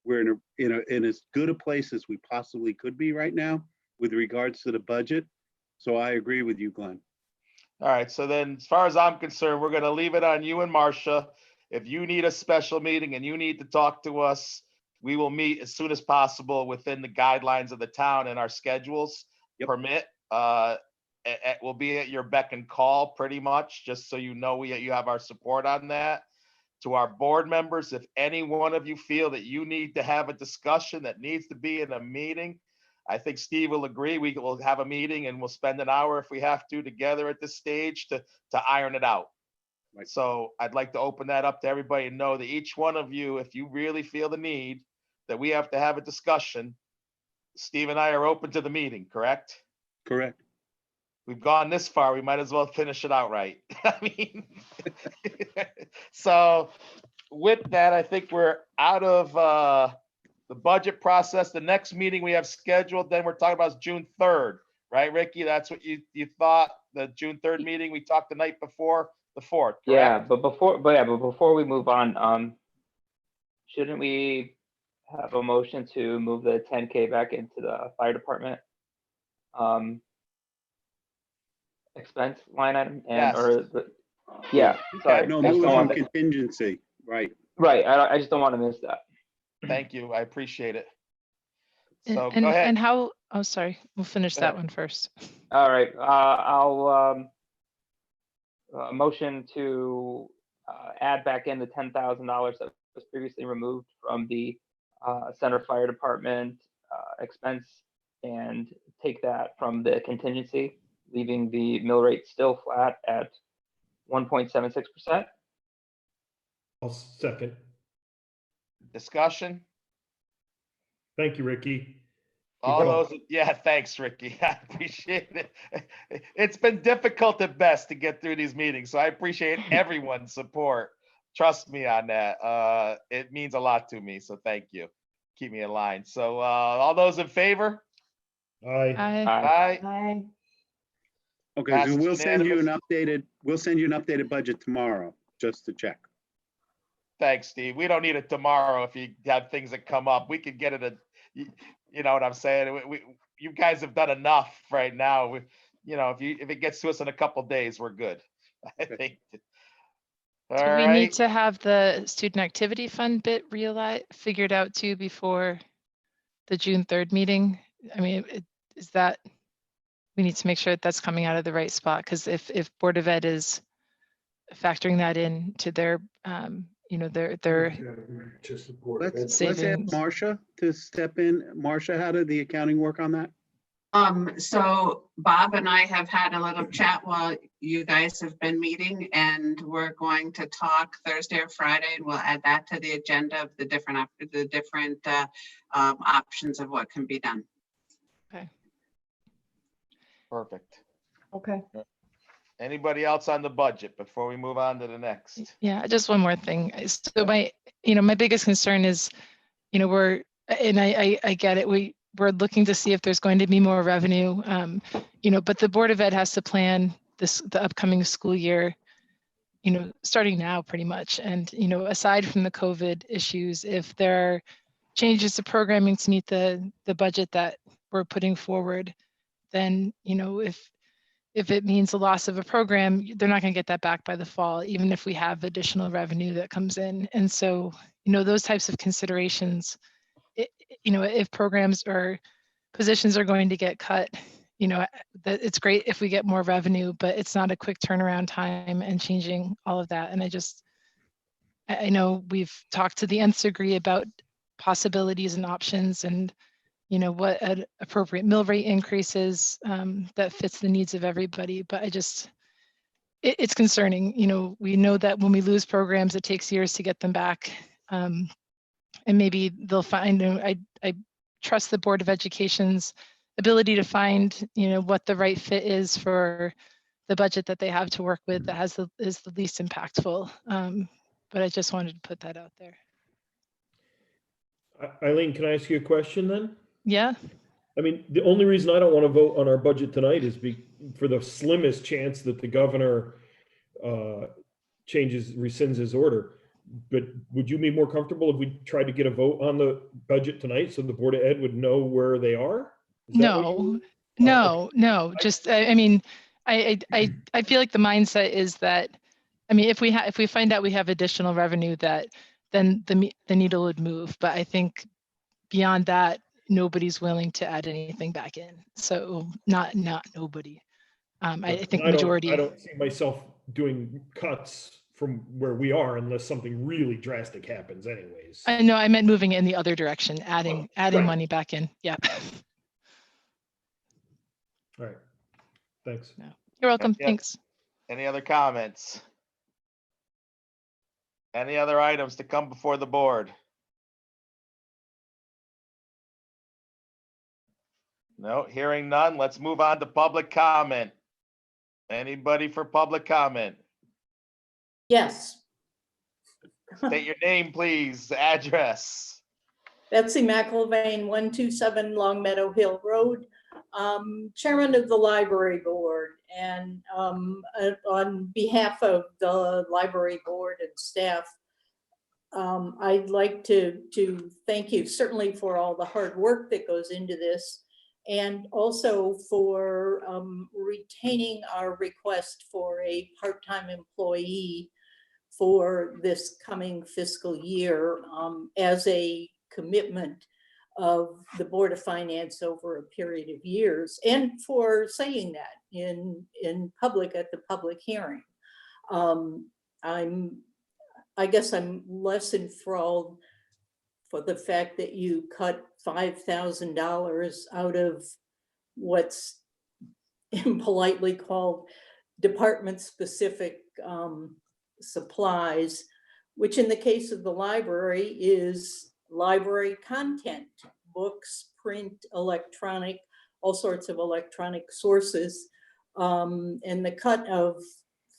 we're in as good a place as we possibly could be right now with regards to the budget. So I agree with you, Glenn. All right. So then, as far as I'm concerned, we're going to leave it on you and Marcia. If you need a special meeting and you need to talk to us, we will meet as soon as possible within the guidelines of the town and our schedules permit. We'll be at your beck and call pretty much, just so you know you have our support on that. To our board members, if any one of you feel that you need to have a discussion that needs to be in a meeting, I think Steve will agree. We will have a meeting and we'll spend an hour if we have to together at this stage to iron it out. Right. So I'd like to open that up to everybody and know that each one of you, if you really feel the need that we have to have a discussion, Steve and I are open to the meeting, correct? Correct. We've gone this far, we might as well finish it out right. I mean, so with that, I think we're out of the budget process. The next meeting we have scheduled, then we're talking about is June 3rd, right, Ricky? That's what you thought, the June 3rd meeting we talked the night before, the 4th, correct? Yeah, but before we move on, shouldn't we have a motion to move the 10K back into the fire department expense line item? Yes. Sorry. No, I just move don't on want to- contingency, right. Right, I just don't want to miss that. Thank you, I appreciate it. And, So and, go ahead. and how, oh, sorry, we'll finish Go that ahead. one first. All right, I'll motion to add back in the $10,000 that was previously removed from the Center Fire Department expense and take that from the contingency, leaving the mill rate still flat at 1.76%. I'll second. Discussion? Thank you, Ricky. All Good job. those, yeah, thanks, Ricky. I appreciate it. It's been difficult at best to get through these meetings, so I appreciate everyone's support. Trust me on that. It means a lot to me, so thank you. Keep me in line. So all those in favor? Aye. Aye. Aye. Okay, so Passes we'll send you unanimous. an updated budget tomorrow, just to check. Thanks, Steve. We don't need it tomorrow if you have things that come up. We could get it, you know what I'm saying? You guys have done enough right now. If it gets to us in a couple days, we're good. I think. All Do we right. need to have the student activity fund bit figured out too before the June 3rd meeting? I mean, is that, we need to make sure that that's coming out of the right spot, because if Board of Ed is factoring that in to their, their Let's ask savings. Marcia to step in. Marcia, how did the accounting work on that? So Bob and I have had a little chat while you guys have been meeting, and we're going to talk Thursday or Friday, and we'll add that to the agenda of the different options of what can be done. Okay. Perfect. Okay. Anybody else on the budget before we move on to the next? Yeah, just one more thing. So my biggest concern is, I get it. We're looking to see if there's going to be more revenue, but the Board of Ed has to plan the upcoming school year, starting now pretty much. And, aside from the COVID issues, if there are changes to programming to meet the budget that we're putting forward, then, if it means the loss of a program, they're not going to get that back by the fall, even if we have additional revenue that comes in. And so, those types of considerations, if programs or positions are going to get cut, that it's great if we get more revenue, but it's not a quick turnaround time and changing all of that. And I know we've talked to the nth degree about possibilities and options, and what an appropriate mill rate increases that fits the needs of everybody. But it's concerning. We know that when we lose programs, it takes years to get them back. And maybe they'll find, I trust the Board of Education's ability to find, what the right fit is for the budget that they have to work with that is the least impactful. But I just wanted to put that out there. Eileen, can I ask you a question then? Yeah. I mean, the only reason I don't want to vote on our budget tonight is for the slimmest chance that the governor rescinds his order. But would you be more comfortable if we tried to get a vote on the budget tonight so the Board of Ed would know where they are? No. Just, I mean, I feel like the mindset is that, I mean, if we find out we have additional revenue, that then the needle would move. But I think beyond that, nobody's willing to add anything back in. So not nobody. I think majority. I don't see myself doing cuts from where we are unless something really drastic happens anyways. I know, I meant moving it in the other direction, adding right. money back in. Yeah. All right. Thanks. No. You're welcome. Yeah. Thanks. Any other comments? Any other items to come before the board? No, hearing none. Let's move on to public comment. Anybody for public comment? Yes. State your name, please, address. Betsy McIlvain, 127 Long Meadow Hill Road, Chairman of the Library Board. And on behalf of the Library Board and staff, I'd like to thank you certainly for all the hard work that goes into this, and also for retaining our request for a part-time employee for this coming fiscal year as a commitment of the Board of Finance over a period of years, and for saying that in public at the public hearing. I guess I'm less enthralled for the fact that you cut $5,000 out of what's impolitely called department-specific supplies, which in the case of the library is library content, books, print, electronic, all sorts of electronic sources. And the cut of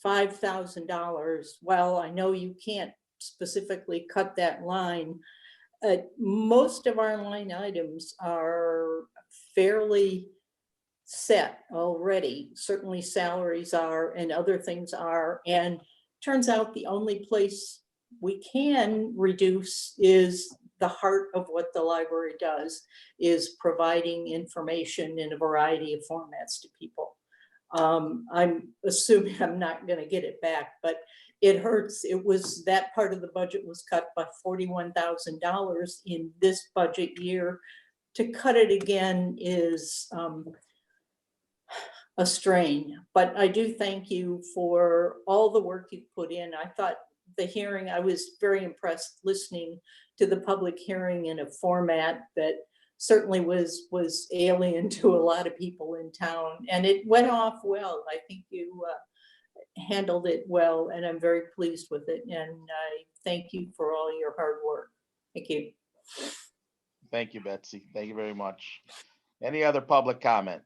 $5,000, well, I know you can't specifically cut that line. Most of our line items are fairly set already. Certainly salaries are and other things are. And turns out the only place we can reduce is the heart of what the library does, is providing information in a variety of formats to people. I'm assuming I'm not going to get it back, but it hurts. It was, that part of the budget was cut by $41,000 in this budget year. To cut it again is a strain, but I do thank you for all the work you put in. I thought the hearing, I was very impressed listening to the public hearing in a format that certainly was alien to a lot of people in town, and it went off well. I think you handled it well, and I'm very pleased with it. And I thank you for all your hard work. Thank you. Thank you, Betsy. Thank you very much. Any other public comment?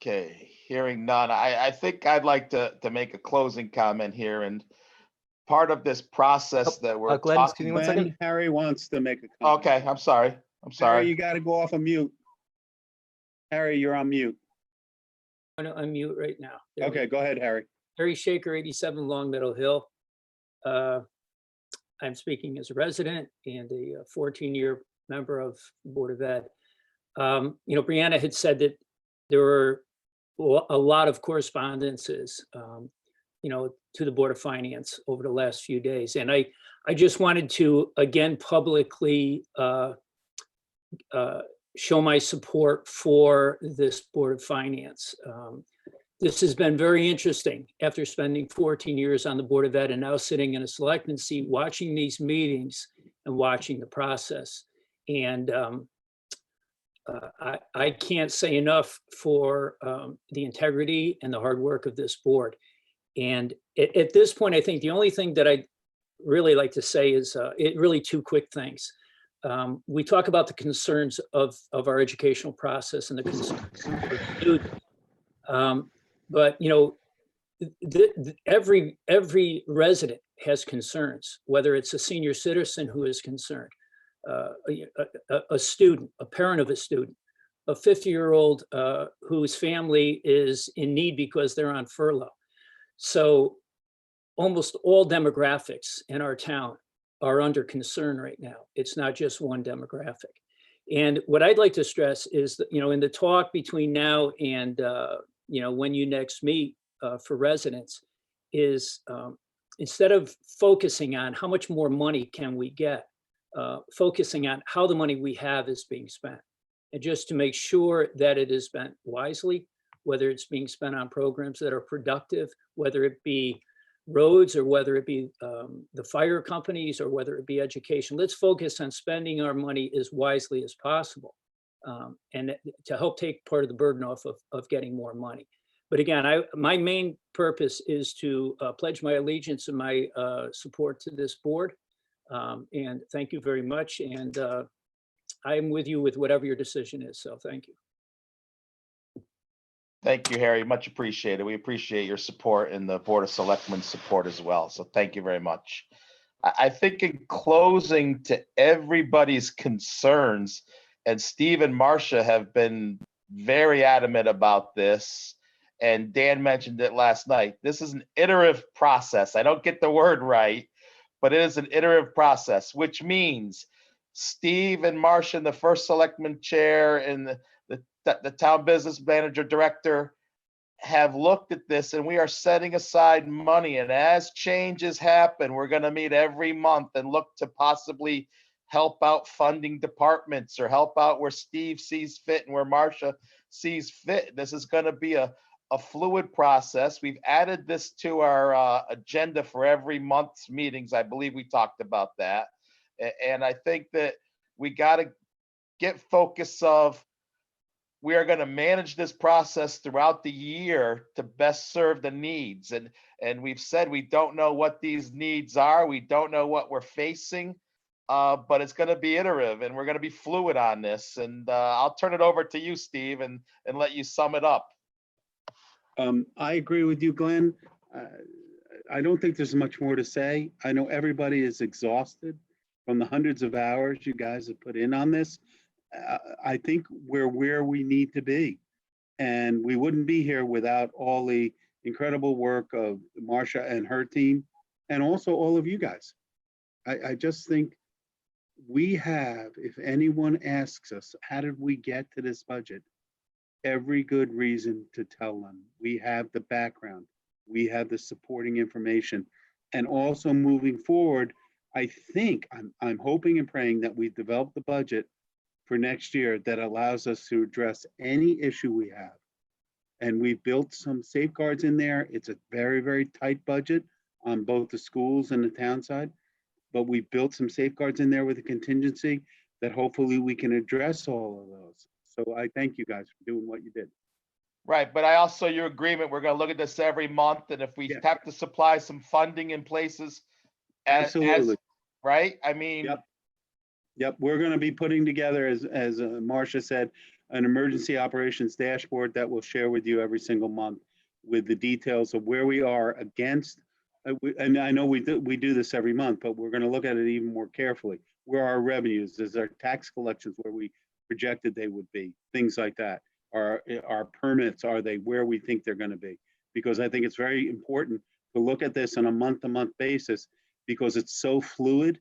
Okay, hearing none. I think I'd like to make a closing comment here, and part of this process that we're Glenn, excuse me one second. When Harry wants to make a comment. Okay, I'm sorry. Harry, you got to go off of mute. Harry, you're on mute. I'm going to unmute right now. Okay, go ahead, Harry. Harry Shaker, 87 Long Meadow Hill. I'm speaking as a resident and a 14-year member of the Board of Ed. You know, Brianna had said that there were a lot of correspondences, you know, to the Board of Finance over the last few days. And I just wanted to, again, publicly show my support for this Board of Finance. This has been very interesting after spending 14 years on the Board of Ed and now sitting in a selectman seat, watching these meetings and watching the process. And I can't say enough for the integrity and the hard work of this board. And at this point, I think the only thing that I'd really like to say is really two quick things. We talk about the concerns of our educational process and the concerns of the student. But, you know, every resident has concerns, whether it's a senior citizen who is concerned, a student, a parent of a student, a 50-year-old whose family is in need because they're on furlough. So almost all demographics in our town are under concern right now. It's not just one demographic. And what I'd like to stress is that, you know, in the talk between now and, you know, when you next meet for residents is instead of focusing on how much more money can we get, focusing on how the money we have is being spent, and just to make sure that it is spent wisely, whether it's being spent on programs that are productive, whether it be roads or whether it be the fire companies or whether it be education. Let's focus on spending our money as wisely as possible, and to help take part of the burden off of getting more money. But again, my main purpose is to pledge my allegiance and my support to this board. And thank you very much. And I'm with you with whatever your decision is. So thank you. Thank you, Harry. Much appreciated. We appreciate your support and the Board of Selectmen's support as well. So thank you very much. I think in closing to everybody's concerns, and Steve and Marcia have been very adamant about this, and Dan mentioned it last night. This is an iterative process. I don't get the word right, but it is an iterative process, which means Steve and Marcia in the first selectman chair and the town business manager director have looked at this, and we are setting aside money. And as changes happen, we're going to meet every month and look to possibly help out funding departments or help out where Steve sees fit and where Marcia sees fit. This is going to be a fluid process. We've added this to our agenda for every month's meetings. I believe we talked about that. And I think that we got to get focus of we are going to manage this process throughout the year to best serve the needs. And we've said we don't know what these needs are. We don't know what we're facing, but it's going to be iterative and we're going to be fluid on this. And I'll turn it over to you, Steve, and let you sum it up. I agree with you, Glenn. I don't think there's much more to say. I know everybody is exhausted from the hundreds of hours you guys have put in on this. I think we're where we need to be. And we wouldn't be here without all the incredible work of Marcia and her team, and also all of you guys. I just think we have, if anyone asks us, how did we get to this budget? Every good reason to tell them. We have the background, we have the supporting information, and also moving forward, I think, I'm hoping and praying that we develop the budget for next year that allows us to address any issue we have. And we've built some safeguards in there. It's a very, very tight budget on both the schools and the town side, but we built some safeguards in there with a contingency that hopefully we can address all of those. So I thank you guys for doing what you did. Right, but I also, your agreement, we're going to look at this every month, and if we have to supply some funding in places, Absolutely. Right? I mean, Yep, we're going to be putting together, as Marcia said, an emergency operations dashboard that we'll share with you every single month with the details of where we are against. And I know we do this every month, but we're going to look at it even more carefully. Where are our revenues? Is our tax collections where we projected they would be? Things like that. Our permits, are they where we think they're going to be? Because I think it's very important to look at this on a month-to-month basis because it's so fluid.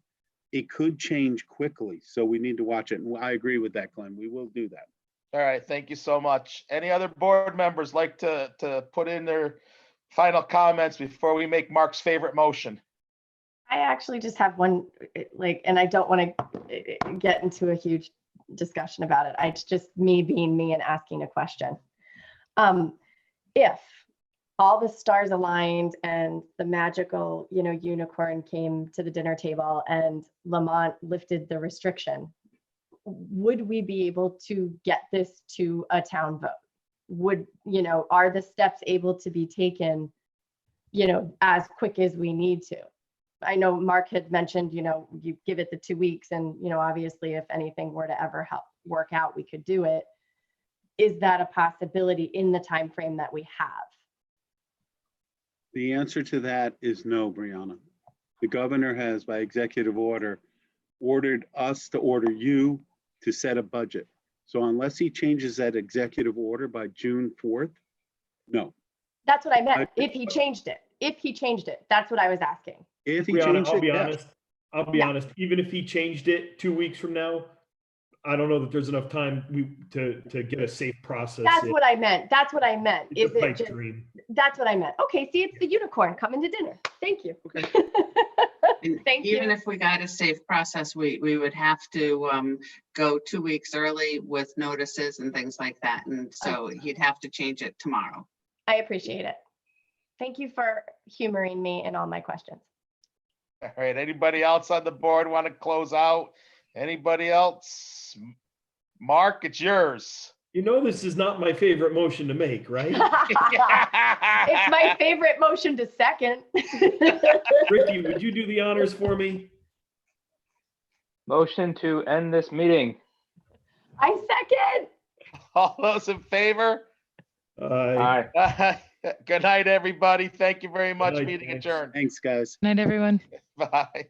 It could change quickly, so we need to watch it. And I agree with that, Glenn. We will do that. all right, thank you so much. Any other board members like to put in their final comments before we make Mark's favorite motion? I actually just have one, and I don't want to get into a huge discussion about it. It's just me being me and asking a question. If all the stars aligned and the magical, unicorn came to the dinner table and Lamont lifted the restriction, would we be able to get this to a town vote? Are the steps able to be taken, as quick as we need to? I know Mark had mentioned, you give it the 2 weeks and, obviously if anything were to ever help work out, we could do it. Is that a possibility in the time frame that we have? The answer to that is no, Brianna. The governor has, by executive order, ordered us to order you to set a budget. So unless he changes that executive order by June 4th, no. That's what I meant. If he changed it, that's what I was asking. If he Brianna, changed I'll it, be yes. honest. I'll be honest. Even if he changed it 2 weeks from now, I don't know that there's enough time to get a safe process. That's what I meant. That's what I meant. It's a Is it pipe just, dream. that's what I meant. Okay, see, it's the unicorn coming to dinner. Thank you. Okay. Thank you. Even if we got a safe process, we would have to go 2 weeks early with notices and things like that. And so you'd have to change it tomorrow. I appreciate it. Thank you for humoring me in all my questions. All right, anybody else on the board want to close out? Anybody else? Mark, it's yours. This is not my favorite motion to make, right? It's my favorite motion to second. Ricky, would you do the honors for me? Motion to end this meeting. I second. All those in favor? Aye. Good night, everybody. Thank you very much. night, Meeting thanks. adjourned. Thanks, guys. Night, everyone. Bye.